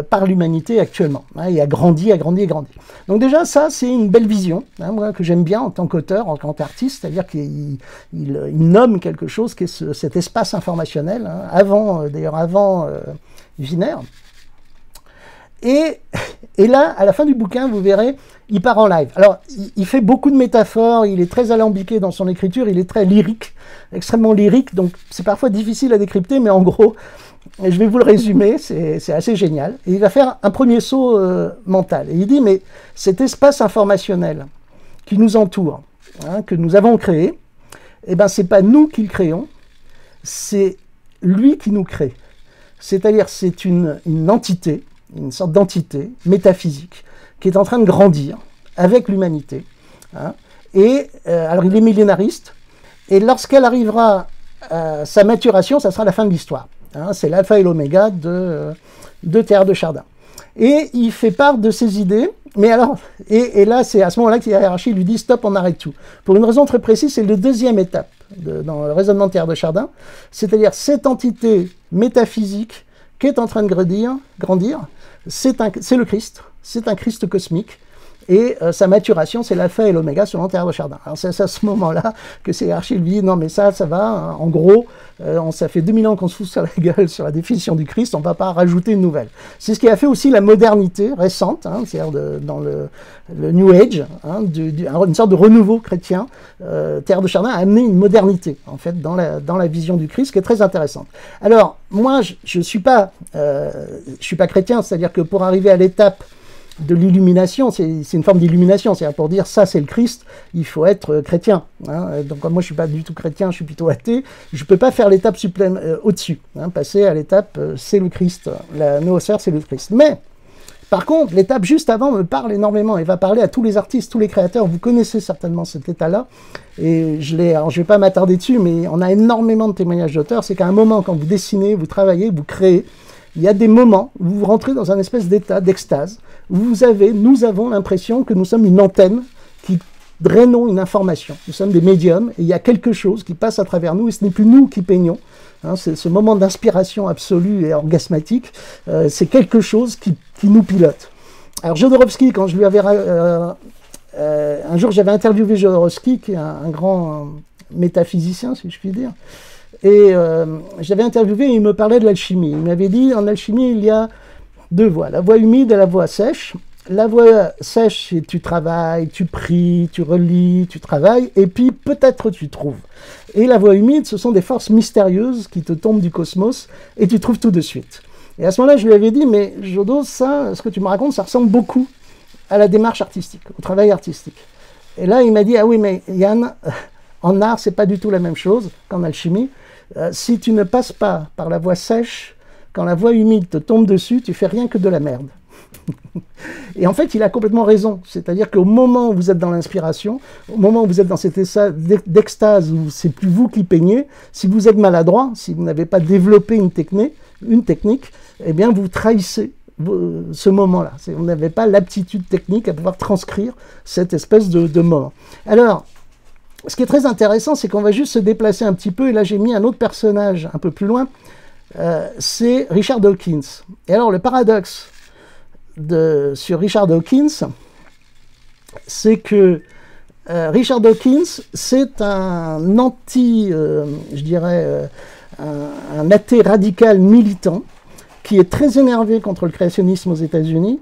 par l'humanité actuellement. Hein, et a grandi. Donc déjà, ça, c'est une belle vision, hein, moi, que j'aime bien en tant qu'auteur, en tant qu'artiste, c'est-à-dire qu'il nomme quelque chose qui est cet espace informationnel, hein, d'ailleurs avant Wiener. Et là, à la fin du bouquin, vous verrez, il part en live. Alors, il fait beaucoup de métaphores, il est très alambiqué dans son écriture, il est très lyrique, extrêmement lyrique, donc c'est parfois difficile à décrypter, mais en gros, je vais vous le résumer, c'est assez génial. Et il va faire un premier saut mental. Et il dit, mais cet espace informationnel qui nous entoure, hein, que nous avons créé, eh ben, c'est pas nous qui le créons, c'est lui qui nous crée. C'est-à-dire, c'est une entité, une sorte d'entité métaphysique qui est en train de grandir avec l'humanité. Hein. Et alors il est millénariste, et lorsqu'elle arrivera à sa maturation, ça sera la fin de l'histoire. Hein. C'est l'alpha et l'oméga de Teilhard de Chardin. Et il fait part de ses idées, mais alors, et là c'est à ce moment-là que la hiérarchie lui dit stop, on arrête tout. Pour une raison très précise, c'est la deuxième étape dans le raisonnement de Teilhard de Chardin, c'est-à-dire cette entité métaphysique qui est en train de grandir, c'est le Christ, c'est un Christ cosmique, et sa maturation, c'est l'alpha et l'oméga selon Teilhard de Chardin. Alors c'est à ce moment-là que ces hiérarchies lui disent non mais ça va, hein. En gros, ça fait 2000 ans qu'on se fout sur la gueule sur la définition du Christ, on ne va pas rajouter une nouvelle. C'est ce qui a fait aussi la modernité récente, hein, c'est-à-dire dans le New Age, hein, une sorte de renouveau chrétien. Teilhard de Chardin a amené une modernité, en fait, dans la vision du Christ, qui est très intéressante. Alors, moi, je suis pas chrétien, c'est-à-dire que pour arriver à l'étape de l'illumination, c'est une forme d'illumination, c'est-à-dire pour dire ça c'est le Christ, il faut être chrétien. Hein. Donc moi je suis pas du tout chrétien, je suis plutôt athée, je peux pas faire l'étape au-dessus, hein, passer à l'étape c'est le Christ, la noosphère c'est le Christ. Mais par contre, l'étape juste avant me parle énormément et va parler à tous les artistes, tous les créateurs, vous connaissez certainement cet état-là, et alors je vais pas m'attarder dessus, mais on a énormément de témoignages d'auteurs, c'est qu'à un moment quand vous dessinez, vous travaillez, vous créez, il y a des moments où vous rentrez dans un espèce d'état d'extase, où nous avons l'impression que nous sommes une antenne qui drainons une information. Nous sommes des médiums et il y a quelque chose qui passe à travers nous et ce n'est plus nous qui peignons. Hein, c'est ce moment d'inspiration absolue et orgasmatique, c'est quelque chose qui nous pilote. Alors Jodorowsky, quand je lui avais... un jour, j'avais interviewé Jodorowsky, qui est un grand métaphysicien, si je puis dire. Et j'avais interviewé et il me parlait de l'alchimie. Il m'avait dit, en alchimie, il y a deux voies, la voie humide et la voie sèche. La voie sèche, c'est tu travailles, tu pries, tu relis, tu travailles, et puis peut-être tu trouves. Et la voie humide, ce sont des forces mystérieuses qui te tombent du cosmos, et tu trouves tout de suite. Et à ce moment-là, je lui avais dit, mais Jodo, ça, ce que tu me racontes, ça ressemble beaucoup à la démarche artistique, au travail artistique. Et là, il m'a dit, ah oui, mais Yann, en art, c'est pas du tout la même chose qu'en alchimie. Si tu ne passes pas par la voie sèche, quand la voie humide te tombe dessus, tu fais rien que de la merde. Et en fait, il a complètement raison. C'est-à-dire qu'au moment où vous êtes dans l'inspiration, au moment où vous êtes dans cet état d'extase où c'est plus vous qui peignez, si vous êtes maladroit, si vous n'avez pas développé une technique, eh bien vous trahissez ce moment-là. Vous n'avez pas l'aptitude technique à pouvoir transcrire cette espèce de moment. Alors, ce qui est très intéressant, c'est qu'on va juste se déplacer un petit peu, et là j'ai mis un autre personnage un peu plus loin, c'est Richard Dawkins. Et alors le paradoxe sur Richard Dawkins, c'est que Richard Dawkins, c'est un je dirais, un athée radical militant, qui est très énervé contre le créationnisme aux États-Unis,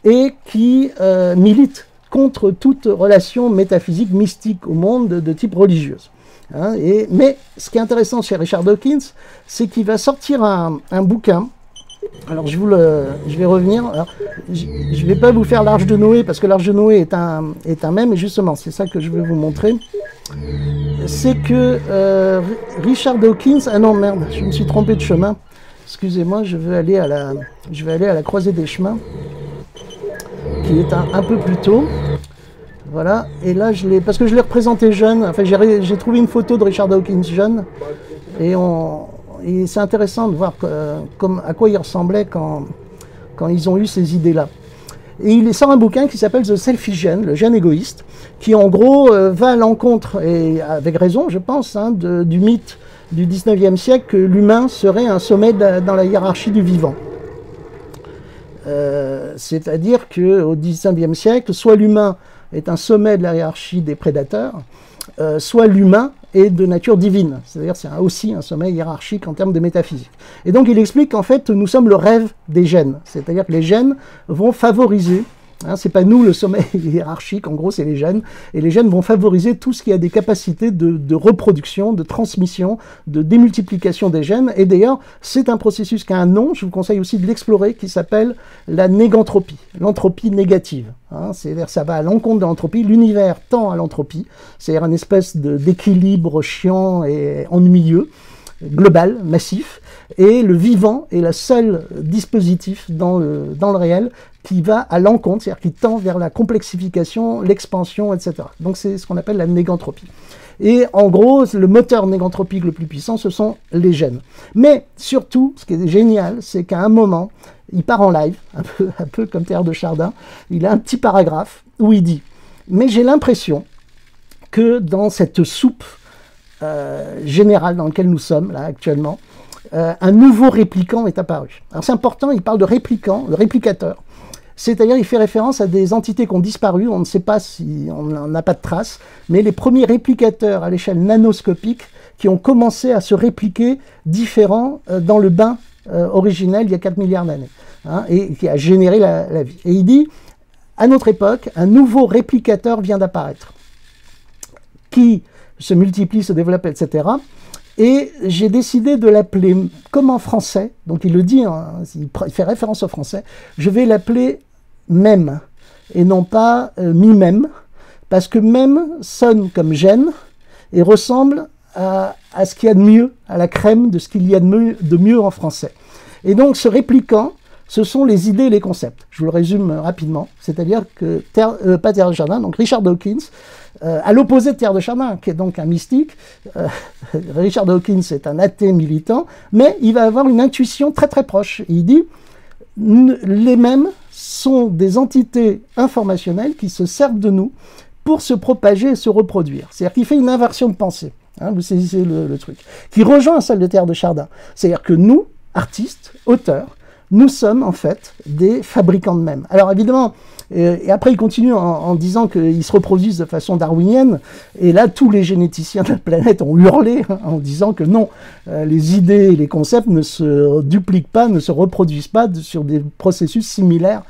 et qui milite contre toute relation métaphysique, mystique au monde de type religieuse. Hein, mais ce qui est intéressant chez Richard Dawkins, c'est qu'il va sortir un bouquin. Alors je vais revenir. Alors, je ne vais pas vous faire l'Arche de Noé, parce que l'Arche de Noé est un mème, et justement, c'est ça que je vais vous montrer. C'est que Richard Dawkins... Ah non, merde, je me suis trompé de chemin. Excusez-moi, je vais aller à la croisée des chemins, qui est un peu plus tôt. Voilà, et là, parce que je l'ai représenté jeune, enfin, j'ai trouvé une photo de Richard Dawkins jeune, et c'est intéressant de voir à quoi il ressemblait quand ils ont eu ces idées-là. Et il sort un bouquin qui s'appelle The Selfish Gene, le gène égoïste, qui en gros va à l'encontre, et avec raison, je pense, hein, du mythe du 19e siècle que l'humain serait un sommet dans la hiérarchie du vivant. C'est-à-dire qu'au 19e siècle, soit l'humain est un sommet de la hiérarchie des prédateurs, soit l'humain est de nature divine. C'est-à-dire c'est aussi un sommet hiérarchique en termes de métaphysique. Et donc il explique qu'en fait nous sommes le rêve des gènes. C'est-à-dire que les gènes vont favoriser, c'est pas nous le sommet hiérarchique, en gros c'est les gènes, et les gènes vont favoriser tout ce qui a des capacités de reproduction, de transmission, de démultiplication des gènes, et d'ailleurs c'est un processus qui a un nom, je vous conseille aussi de l'explorer, qui s'appelle la négantropie, l'entropie négative. C'est-à-dire ça va à l'encontre de l'entropie, l'univers tend à l'entropie, c'est-à-dire une espèce d'équilibre chiant et ennuyeux, global, massif, et le vivant est le seul dispositif dans le réel qui va à l'encontre, c'est-à-dire qui tend vers la complexification, l'expansion, etc. Donc c'est ce qu'on appelle la négantropie. Et en gros, le moteur négantropique le plus puissant, ce sont les gènes. Mais surtout, ce qui est génial, c'est qu'à un moment, il part en live, un peu comme Teilhard de Chardin, il a un petit paragraphe où il dit « Mais j'ai l'impression que dans cette soupe générale dans laquelle nous sommes, là, actuellement, un nouveau répliquant est apparu. » Alors c'est important, il parle de répliquant, de réplicateur. C'est-à-dire, il fait référence à des entités qui ont disparu, on ne sait pas si on n'a pas de traces, mais les premiers réplicateurs à l'échelle nanoscopique qui ont commencé à se répliquer différents dans le bain originel il y a 4 milliards d'années, et qui a généré la vie. Et il dit, à notre époque, un nouveau réplicateur vient d'apparaître, qui se multiplie, se développe, etc. Et j'ai décidé de l'appeler, comme en français, donc il le dit, il fait référence au français, je vais l'appeler même, et non pas mi-même, parce que même sonne comme gène, et ressemble à ce qu'il y a de mieux, à la crème de ce qu'il y a de mieux en français. Et donc ce répliquant, ce sont les idées et les concepts. Je vous le résume rapidement, c'est-à-dire que, pas Teilhard de Chardin, donc Richard Dawkins, à l'opposé de Teilhard de Chardin, qui est donc un mystique, Richard Dawkins est un athée militant, mais il va avoir une intuition très très proche. Il dit, les mêmes sont des entités informationnelles qui se servent de nous pour se propager et se reproduire. C'est-à-dire qu'il fait une inversion de pensée, vous saisissez le truc, qui rejoint celle de Teilhard de Chardin. C'est-à-dire que nous, artistes, auteurs, nous sommes en fait des fabricants de mèmes. Alors évidemment, et après il continue en disant qu'ils se reproduisent de façon darwinienne, et là tous les généticiens de la planète ont hurlé en disant que non, les idées et les concepts ne se dupliquent pas, ne se reproduisent pas sur des processus similaires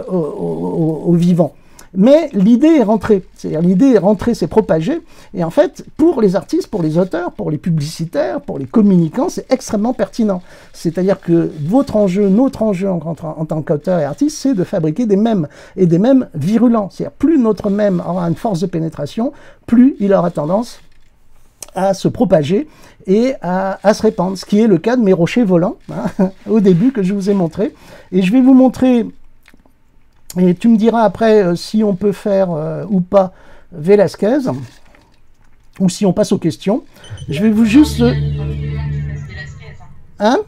aux vivants. Mais l'idée est rentrée, c'est-à-dire l'idée est rentrée, s'est propagée, et en fait, pour les artistes, pour les auteurs, pour les publicitaires, pour les communicants, c'est extrêmement pertinent. C'est-à-dire que votre enjeu, notre enjeu en tant qu'auteur et artiste, c'est de fabriquer des mèmes, et des mèmes virulents. C'est-à-dire plus notre mème aura une force de pénétration, plus il aura tendance à se propager et à se répandre, ce qui est le cas de mes rochers volants, hein, au début que je vous ai montré. Et je vais vous montrer... Et tu me diras après si on peut faire ou pas Velázquez, ou si on passe aux questions. Je vais vous juste... Hein?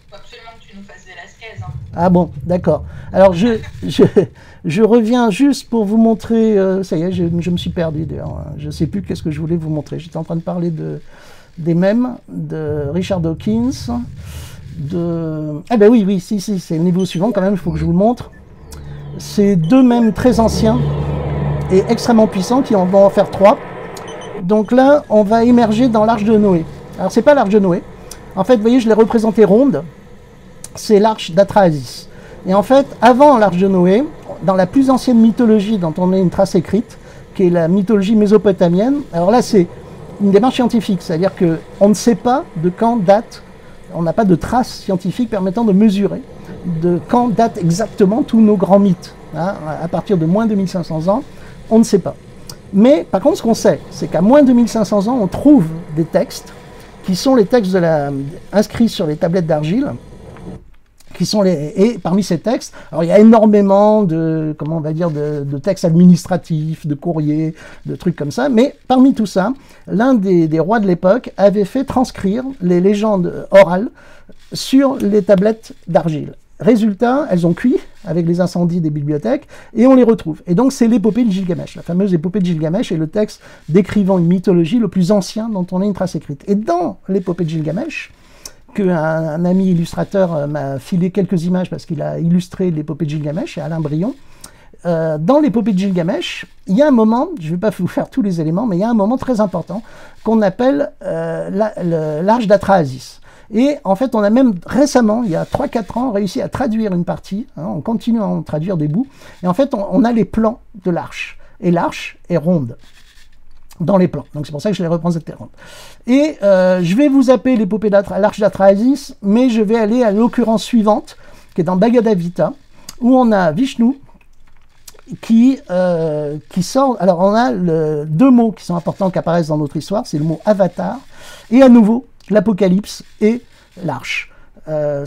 Faut absolument que tu nous fasses Velázquez. Ah bon, d'accord. Alors je reviens juste pour vous montrer... ça y est, je me suis perdu d'ailleurs. Je ne sais plus qu'est-ce que je voulais vous montrer. J'étais en train de parler des mèmes de Richard Dawkins. Ah ben oui, si, c'est le niveau suivant quand même, il faut que je vous le montre. C'est deux mèmes très anciens et extrêmement puissants qui en vont en faire 3. Donc là, on va émerger dans l'arche de Noé. Alors, c'est pas l'arche de Noé. En fait, vous voyez, je l'ai représenté ronde. C'est l'arche d'Atrahasis. Et en fait, avant l'arche de Noé, dans la plus ancienne mythologie dont on a une trace écrite, qui est la mythologie mésopotamienne, alors là, c'est une démarche scientifique. C'est-à-dire qu'on ne sait pas de quand date, on n'a pas de traces scientifiques permettant de mesurer de quand datent exactement tous nos grands mythes. Hein, à partir de moins de 2500 ans, on ne sait pas. Mais par contre, ce qu'on sait, c'est qu'à moins de 2500 ans, on trouve des textes qui sont les textes inscrits sur les tablettes d'argile, et parmi ces textes, alors il y a énormément de textes administratifs, de courriers, de trucs comme ça, mais parmi tout ça, l'un des rois de l'époque avait fait transcrire les légendes orales sur les tablettes d'argile. Résultat, elles ont cuit avec les incendies des bibliothèques et on les retrouve. Et donc c'est l'épopée de Gilgamesh. La fameuse épopée de Gilgamesh est le texte décrivant une mythologie le plus ancien dont on a une trace écrite. Et dans l'épopée de Gilgamesh, qu'un ami illustrateur m'a filé quelques images parce qu'il a illustré l'épopée de Gilgamesh, c'est Alain Brion, dans l'épopée de Gilgamesh, il y a un moment, je ne vais pas vous faire tous les éléments, mais il y a un moment très important qu'on appelle l'arche d'Atrahasis. Et en fait, on a même récemment, il y a 3-4 ans, réussi à traduire une partie, hein, on continue à en traduire des bouts, et en fait, on a les plans de l'arche, et l'arche est ronde dans les plans, donc c'est pour ça que je les représenté ronde. Et je vais vous zapper l'épopée de l'arche d'Atrahasis, mais je vais aller à l'occurrence suivante, qui est dans Bhagavad Gita, où on a Vishnu, qui sort, alors on a deux mots qui sont importants qui apparaissent dans notre histoire, c'est le mot avatar, et à nouveau, l'Apocalypse et l'Arche. Alors,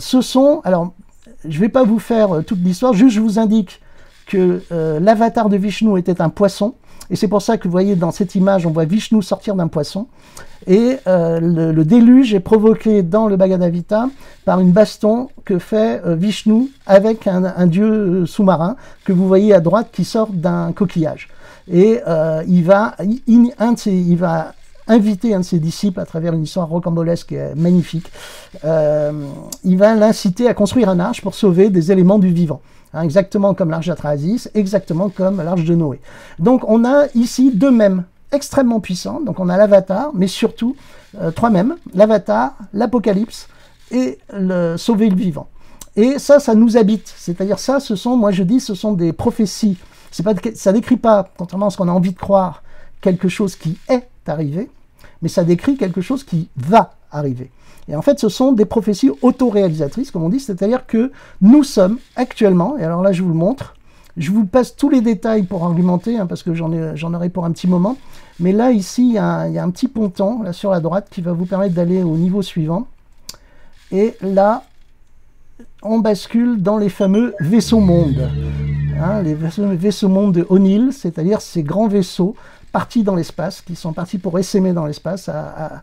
je ne vais pas vous faire toute l'histoire, juste je vous indique que l'avatar de Vishnu était un poisson, et c'est pour ça que vous voyez dans cette image, on voit Vishnu sortir d'un poisson, et le déluge est provoqué dans le Bhagavad Gita par une baston que fait Vishnu avec un dieu sous-marin que vous voyez à droite qui sort d'un coquillage. Et il va inviter un de ses disciples à travers une histoire rocambolesque et magnifique. Il va l'inciter à construire un arche pour sauver des éléments du vivant. Hein, exactement comme l'arche d'Atrahasis, exactement comme l'arche de Noé. Donc on a ici deux mèmes extrêmement puissants. Donc on a l'avatar, mais surtout trois mèmes, l'avatar, l'apocalypse et le sauver le vivant. Et ça nous habite. C'est-à-dire ça, ce sont des prophéties. Ça décrit pas, contrairement à ce qu'on a envie de croire, quelque chose qui est arrivé, mais ça décrit quelque chose qui va arriver. Et en fait, ce sont des prophéties autoréalisatrices, comme on dit, c'est-à-dire que nous sommes actuellement, et alors là je vous le montre, je vous passe tous les détails pour argumenter, hein, parce que j'en aurai pour un petit moment, mais là ici, il y a un petit ponton, là sur la droite, qui va vous permettre d'aller au niveau suivant, et là, on bascule dans les fameux vaisseaux-mondes. Hein, les vaisseaux-mondes de O'Neill, c'est-à-dire ces grands vaisseaux partis dans l'espace, qui sont partis pour essaimer dans l'espace, à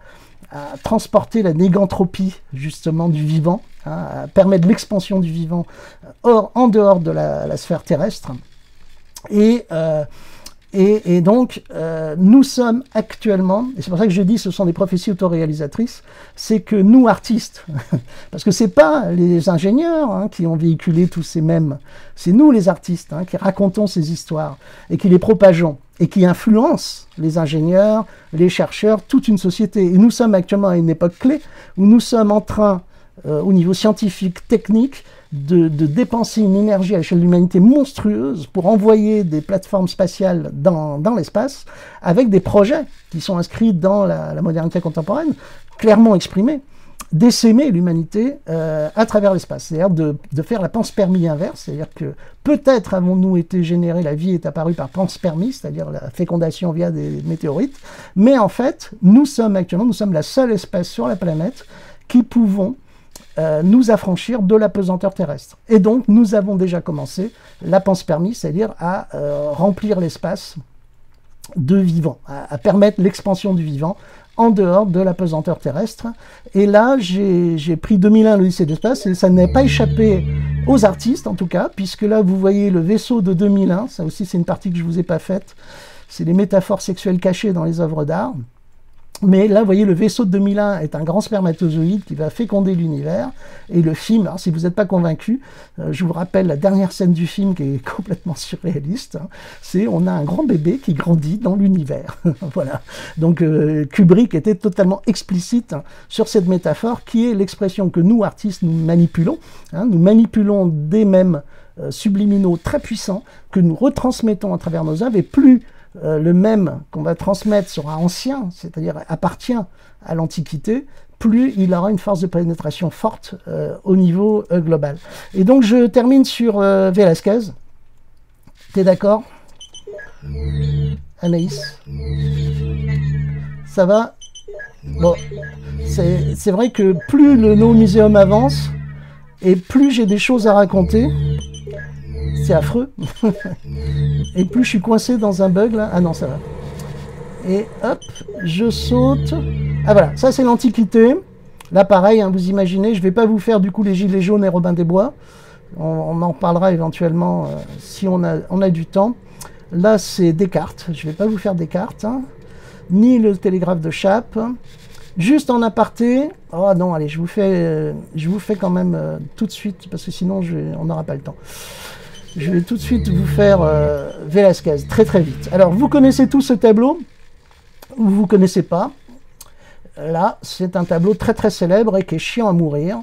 transporter la négantropie justement du vivant, hein, à permettre l'expansion du vivant en dehors de la sphère terrestre. Et Et donc, nous sommes actuellement, et c'est pour ça que je dis ce sont des prophéties autoréalisatrices, c'est que nous, artistes, parce que c'est pas les ingénieurs hein, qui ont véhiculé tous ces mèmes, c'est nous les artistes hein, qui racontons ces histoires et qui les propageons et qui influencent les ingénieurs, les chercheurs, toute une société. Et nous sommes actuellement à une époque clé où nous sommes en train, au niveau scientifique, technique, de dépenser une énergie à l'échelle de l'humanité monstrueuse pour envoyer des plateformes spatiales dans l'espace avec des projets qui sont inscrits dans la modernité contemporaine, clairement exprimés, d'essaimer l'humanité à travers l'espace, c'est-à-dire de faire la panspermie inverse, c'est-à-dire que peut-être avons-nous été générés, la vie est apparue par panspermie, c'est-à-dire la fécondation via des météorites, mais en fait, nous sommes la seule espèce sur la planète qui pouvons nous affranchir de la pesanteur terrestre. Et donc, nous avons déjà commencé la panspermie, c'est-à-dire à remplir l'espace de vivants, à permettre l'expansion du vivant en dehors de la pesanteur terrestre. Et là, j'ai pris 2001 l'Odyssée de l'espace, et ça n'a pas échappé aux artistes, en tout cas, puisque là, vous voyez le vaisseau de 2001, ça aussi, c'est une partie que je ne vous ai pas faite, c'est les métaphores sexuelles cachées dans les œuvres d'art. Mais là, vous voyez, le vaisseau de 2001 est un grand spermatozoïde qui va féconder l'univers. Et le film, alors si vous n'êtes pas convaincu, je vous rappelle la dernière scène du film qui est complètement surréaliste. Hein, c'est on a un grand bébé qui grandit dans l'univers. Voilà. Donc Kubrick était totalement explicite hein, sur cette métaphore qui est l'expression que nous, artistes, nous manipulons. Hein, nous manipulons des mèmes subliminaux très puissants que nous retransmettons à travers nos œuvres. Et plus le mème qu'on va transmettre sera ancien, c'est-à-dire appartient à l'Antiquité, plus il aura une force de pénétration forte au niveau global. Et donc je termine sur Velázquez. T'es d'accord, Anaïs? Ça va? Bon, c'est vrai que plus le No Museum avance, et plus j'ai des choses à raconter. C'est affreux. Et plus je suis coincé dans un bug là. Ah non, ça va. Et hop, je saute. Ah voilà, ça c'est l'Antiquité. Là pareil, hein, vous imaginez, je ne vais pas vous faire du coup les Gilets jaunes et Robin des Bois. On en parlera éventuellement si on a du temps. Là c'est Descartes. Je ne vais pas vous faire Descartes. Hein, ni le télégraphe de Chappe. Juste en aparté. Oh non, allez, je vous fais quand même tout de suite, parce que sinon on n'aura pas le temps. Je vais tout de suite vous faire Velázquez, très très vite. Alors, vous connaissez tous ce tableau, ou vous ne connaissez pas. Là, c'est un tableau très très célèbre et qui est chiant à mourir,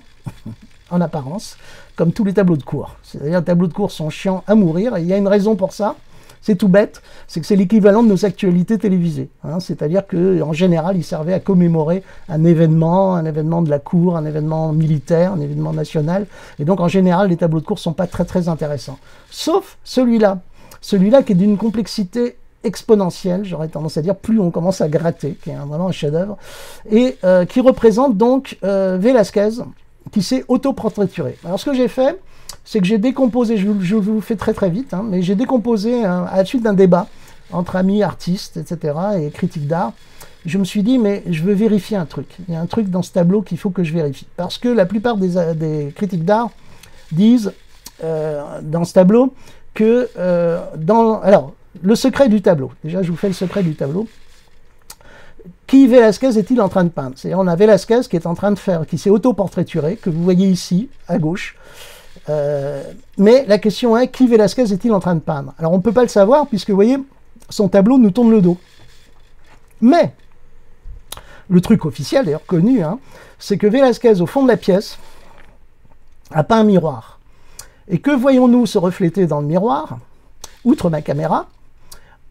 en apparence, comme tous les tableaux de cour. C'est-à-dire, les tableaux de cour sont chiants à mourir, et il y a une raison pour ça. C'est tout bête, c'est que c'est l'équivalent de nos actualités télévisées. Hein, c'est-à-dire qu'en général, ils servaient à commémorer un événement de la cour, un événement militaire, un événement national. Et donc, en général, les tableaux de cour ne sont pas très très intéressants. Sauf celui-là. Celui-là qui est d'une complexité exponentielle, j'aurais tendance à dire, plus on commence à gratter, qui est vraiment un chef-d'œuvre, et qui représente donc Velázquez, qui s'est autoportraituré. Alors, ce que j'ai fait, c'est que j'ai décomposé, je vous fais très très vite, hein, mais j'ai décomposé à la suite d'un débat entre amis, artistes, etc., et critiques d'art. Je me suis dit, mais je veux vérifier un truc. Il y a un truc dans ce tableau qu'il faut que je vérifie. Parce que la plupart des critiques d'art disent, dans ce tableau, que alors, le secret du tableau. Déjà, je vous fais le secret du tableau. Qui Velázquez est-il en train de peindre? C'est-à-dire, on a Velázquez qui est en train de faire, qui s'est autoportraituré, que vous voyez ici, à gauche. Mais la question est, qui Velázquez est-il en train de peindre? Alors on ne peut pas le savoir puisque vous voyez, son tableau nous tourne le dos. Mais, le truc officiel, d'ailleurs connu, hein, c'est que Velázquez, au fond de la pièce, a peint un miroir. Et que voyons-nous se refléter dans le miroir? Outre ma caméra,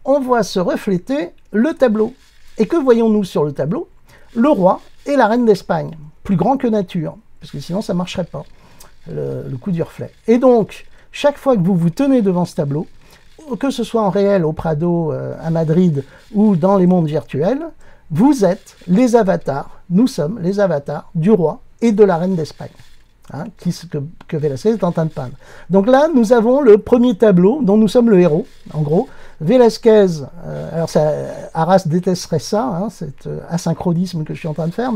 on voit se refléter le tableau. Et que voyons-nous sur le tableau? Le roi et la reine d'Espagne, plus grand que nature, parce que sinon ça ne marcherait pas. Le coup du reflet. Et donc, chaque fois que vous vous tenez devant ce tableau, que ce soit en réel au Prado, à Madrid, ou dans les mondes virtuels, vous êtes les avatars, nous sommes les avatars du roi et de la reine d'Espagne, hein, que Velázquez est en train de peindre. Donc là, nous avons le premier tableau dont nous sommes le héros, en gros. Velázquez, alors Arras détesterait ça, hein, cet asynchronisme que je suis en train de faire,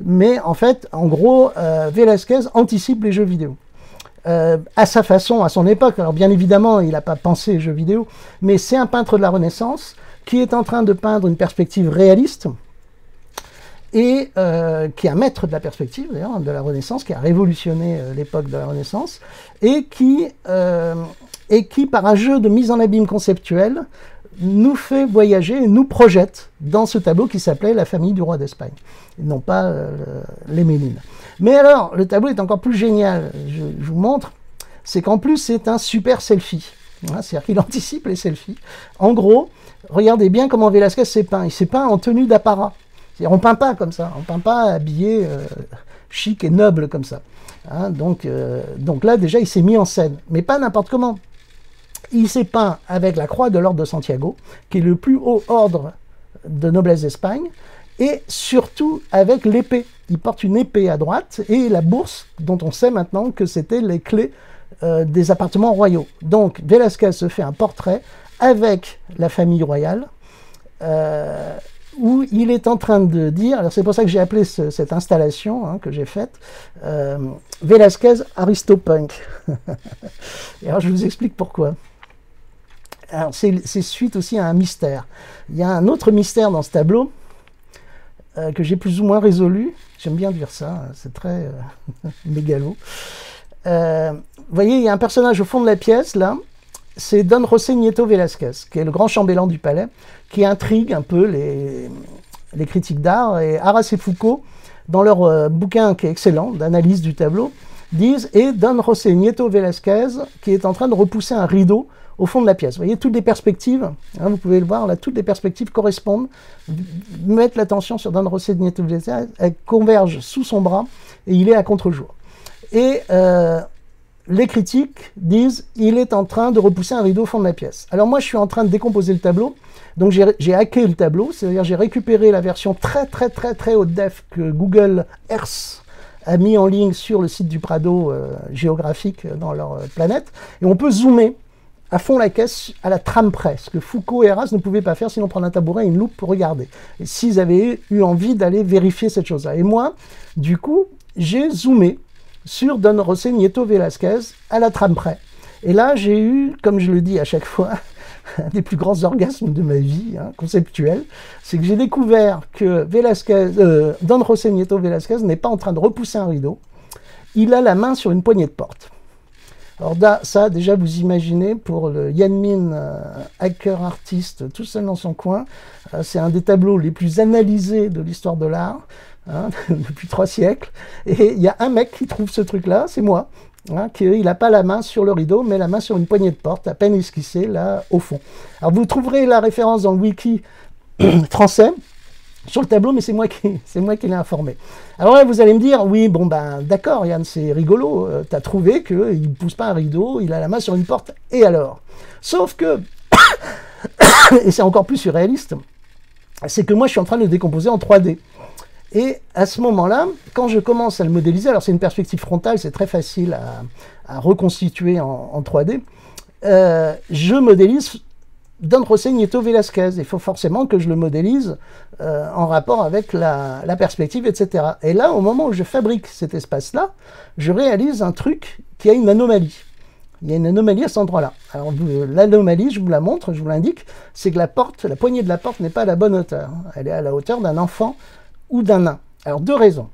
mais en fait, en gros, Velázquez anticipe les jeux vidéo. à sa façon, à son époque. Alors bien évidemment, il n'a pas pensé jeux vidéo, mais c'est un peintre de la Renaissance qui est en train de peindre une perspective réaliste et qui est un maître de la perspective, d'ailleurs, de la Renaissance, qui a révolutionné l'époque de la Renaissance, et qui, par un jeu de mise en abîme conceptuelle, nous fait voyager et nous projette dans ce tableau qui s'appelait La famille du roi d'Espagne, et non pas les Ménines. Mais alors, le tableau est encore plus génial, je vous montre, c'est qu'en plus c'est un super selfie, hein, c'est-à-dire qu'il anticipe les selfies. En gros, regardez bien comment Velázquez s'est peint, il s'est peint en tenue d'apparat. On ne peint pas comme ça, on ne peint pas habillé chic et noble comme ça. Hein, donc là, déjà, il s'est mis en scène, mais pas n'importe comment. Il s'est peint avec la croix de l'ordre de Santiago, qui est le plus haut ordre de noblesse d'Espagne, et surtout avec l'épée. Il porte une épée à droite, et la bourse, dont on sait maintenant que c'était les clés des appartements royaux. Donc, Velázquez se fait un portrait avec la famille royale, où il est en train de dire, alors c'est pour ça que j'ai appelé cette installation hein, que j'ai faite, Velázquez Aristopunk. Et alors je vous explique pourquoi. Alors c'est suite aussi à un mystère. Il y a un autre mystère dans ce tableau que j'ai plus ou moins résolu. J'aime bien dire ça, c'est très mégalo. Vous voyez, il y a un personnage au fond de la pièce, là, c'est Don José Nieto Velázquez, qui est le grand chambellan du palais, qui intrigue un peu les critiques d'art. Et Arras et Foucault, dans leur bouquin qui est excellent, d'analyse du tableau, disent « Et Don José Nieto Velázquez, qui est en train de repousser un rideau au fond de la pièce. » Vous voyez, toutes les perspectives, hein, vous pouvez le voir, là, toutes les perspectives correspondent. Mettez l'attention sur Don José Nieto Velázquez, elles convergent sous son bras, et il est à contre-jour. Et les critiques disent il est en train de repousser un rideau au fond de la pièce. Alors moi, je suis en train de décomposer le tableau. Donc j'ai hacké le tableau, c'est-à-dire j'ai récupéré la version très haute def que Google Earth a mis en ligne sur le site du Prado géographique dans leur planète. Et on peut zoomer à fond la caisse à la trame près, ce que Foucault et Arras ne pouvaient pas faire, sinon prendre un tabouret et une loupe pour regarder. Et s'ils avaient eu envie d'aller vérifier cette chose-là. Et moi, du coup, j'ai zoomé sur Don José Nieto Velázquez à la trame près. Et là, j'ai eu, comme je le dis à chaque fois, un des plus grands orgasmes de ma vie, hein, conceptuel, c'est que j'ai découvert que Don José Nieto Velázquez n'est pas en train de repousser un rideau, il a la main sur une poignée de porte. Alors ça, déjà, vous imaginez, pour le Yanmin, hacker artiste, tout seul dans son coin, c'est un des tableaux les plus analysés de l'histoire de l'art, hein, depuis 3 siècles, et il y a un mec qui trouve ce truc-là, c'est moi, hein, qu'il n'a pas la main sur le rideau, mais la main sur une poignée de porte, à peine esquissée, là, au fond. Alors vous trouverez la référence dans le wiki français, sur le tableau, mais c'est moi qui l'ai informé. Alors là, vous allez me dire, oui, bon ben d'accord Yann, c'est rigolo, t'as trouvé qu'il ne pousse pas un rideau, il a la main sur une porte, et alors? Sauf que, et c'est encore plus surréaliste, c'est que moi je suis en train de le décomposer en 3D. Et à ce moment-là, quand je commence à le modéliser, alors c'est une perspective frontale, c'est très facile à reconstituer en 3D, je modélise Don José Nieto Velázquez. Il faut forcément que je le modélise en rapport avec la perspective, etc. Et là, au moment où je fabrique cet espace-là, je réalise un truc qui a une anomalie. Il y a une anomalie à cet endroit-là. Alors l'anomalie, je vous la montre, je vous l'indique, c'est que la poignée de la porte n'est pas à la bonne hauteur. Elle est à la hauteur d'un enfant ou d'un nain. Alors 2 raisons.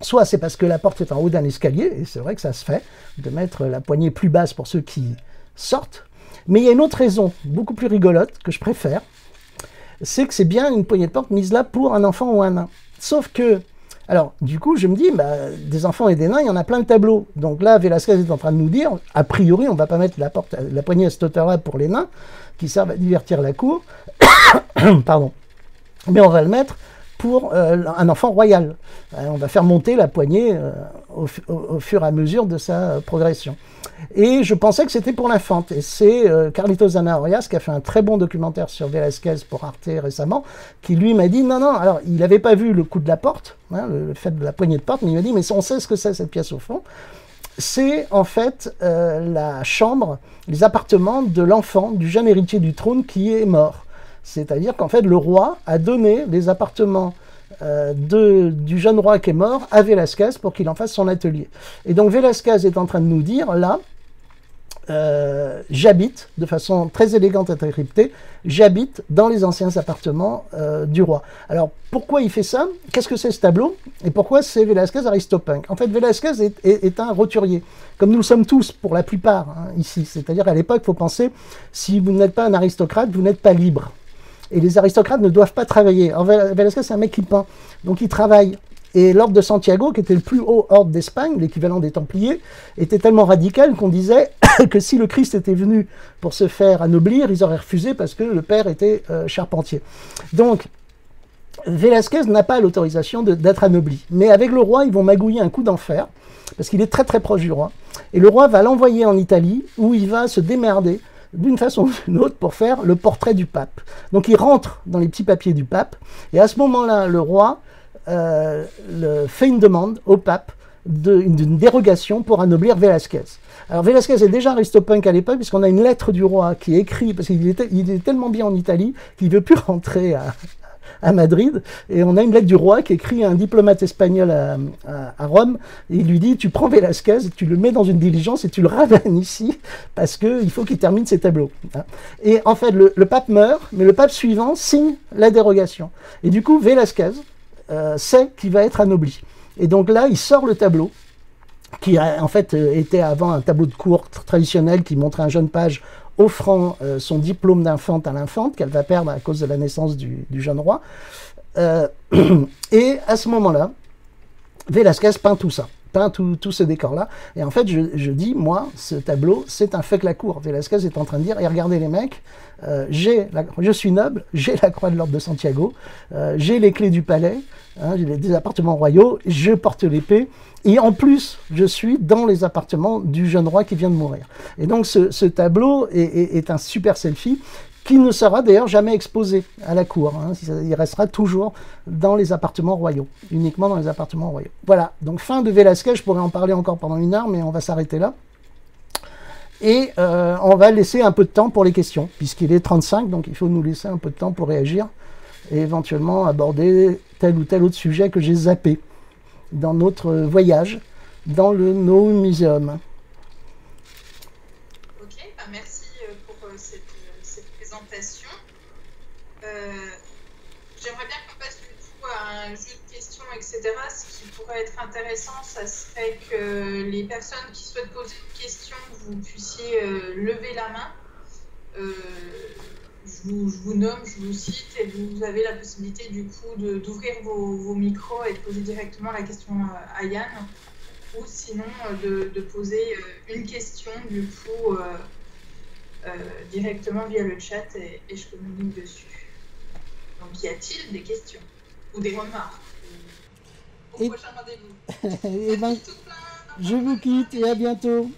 Soit c'est parce que la porte est en haut d'un escalier, et c'est vrai que ça se fait, de mettre la poignée plus basse pour ceux qui sortent. Mais il y a une autre raison, beaucoup plus rigolote, que je préfère, c'est que c'est bien une poignée de porte mise là pour un enfant ou un nain. Sauf que, alors du coup je me dis, bah, des enfants et des nains, il y en a plein de tableaux. Donc là, Velázquez est en train de nous dire, a priori, on ne va pas mettre la poignée à cette hauteur-là pour les nains, qui servent à divertir la cour, pardon, mais on va le mettre pour un enfant royal. On va faire monter la poignée au fur et à mesure de sa progression. Et je pensais que c'était pour la fente. Et c'est Carlitos Zanahorias qui a fait un très bon documentaire sur Velázquez pour Arte récemment, qui lui m'a dit, non, alors il n'avait pas vu le coup de la porte, hein, le fait de la poignée de porte, mais il m'a dit, mais on sait ce que c'est cette pièce au fond. C'est en fait la chambre, les appartements de l'enfant, du jeune héritier du trône qui est mort. C'est-à-dire qu'en fait, le roi a donné les appartements du jeune roi qui est mort à Velasquez pour qu'il en fasse son atelier. Et donc Velasquez est en train de nous dire, là, j'habite, de façon très élégante et très cryptée, j'habite dans les anciens appartements du roi. Alors, pourquoi il fait ça? Qu'est-ce que c'est ce tableau? Et pourquoi c'est Velasquez Aristopunk? En fait, Velasquez est un roturier, comme nous le sommes tous, pour la plupart, hein, ici. C'est-à-dire, à l'époque, il faut penser, si vous n'êtes pas un aristocrate, vous n'êtes pas libre. Et les aristocrates ne doivent pas travailler. Alors, Velasquez, c'est un mec qui peint, donc il travaille. Et l'ordre de Santiago, qui était le plus haut ordre d'Espagne, l'équivalent des Templiers, était tellement radical qu'on disait que si le Christ était venu pour se faire anoblir, ils auraient refusé parce que le père était charpentier. Donc, Velasquez n'a pas l'autorisation d'être anobli. Mais avec le roi, ils vont magouiller un coup d'enfer, parce qu'il est très très proche du roi. Et le roi va l'envoyer en Italie, où il va se démerder d'une façon ou d'une autre pour faire le portrait du pape. Donc il rentre dans les petits papiers du pape, et à ce moment-là, le roi fait une demande au pape d'une dérogation pour anoblir Velasquez. Alors Velasquez est déjà aristopunk à l'époque, puisqu'on a une lettre du roi qui est écrite, parce qu'il est tellement bien en Italie qu'il ne veut plus rentrer à Madrid, et on a une lettre du roi qui écrit à un diplomate espagnol à Rome, et il lui dit, tu prends Velasquez, tu le mets dans une diligence et tu le ramènes ici, parce qu'il faut qu'il termine ses tableaux. Et en fait, le pape meurt, mais le pape suivant signe la dérogation. Et du coup, Velasquez sait qu'il va être anobli. Et donc là, il sort le tableau, qui en fait était avant un tableau de cour traditionnel qui montrait un jeune page offrant son diplôme d'infante à l'infante, qu'elle va perdre à cause de la naissance du jeune roi. Et à ce moment-là, Velasquez peint tout ça, peint tout ce décor-là. Et en fait, je dis, moi, ce tableau, c'est un fait la cour. Velasquez est en train de dire, et regardez les mecs, je suis noble, j'ai la croix de l'ordre de Santiago, j'ai les clés du palais, hein, j'ai des appartements royaux, je porte l'épée, et en plus, je suis dans les appartements du jeune roi qui vient de mourir. Et donc, ce tableau est un super selfie, qui ne sera d'ailleurs jamais exposé à la cour. Hein. Il restera toujours dans les appartements royaux, uniquement dans les appartements royaux. Voilà, donc fin de Velasquez, je pourrais en parler encore pendant 1 heure, mais on va s'arrêter là. Et on va laisser un peu de temps pour les questions, puisqu'il est 35, donc il faut nous laisser un peu de temps pour réagir, et éventuellement aborder tel ou tel autre sujet que j'ai zappé dans notre voyage dans le No Museum. Merci pour cette présentation. J'aimerais bien qu'on passe du coup à un jeu de questions, etc. Ce qui pourrait être intéressant, ça serait que les personnes qui souhaitent poser une question, vous puissiez lever la main. Je vous nomme, je vous cite, et vous avez la possibilité du coup d'ouvrir vos micros et de poser directement la question à Yann, ou sinon de poser une question du coup directement via le chat et je communique dessus. Donc y a-t-il des questions ou des remarques au prochain rendez-vous? Et ben, je vous quitte et à bientôt.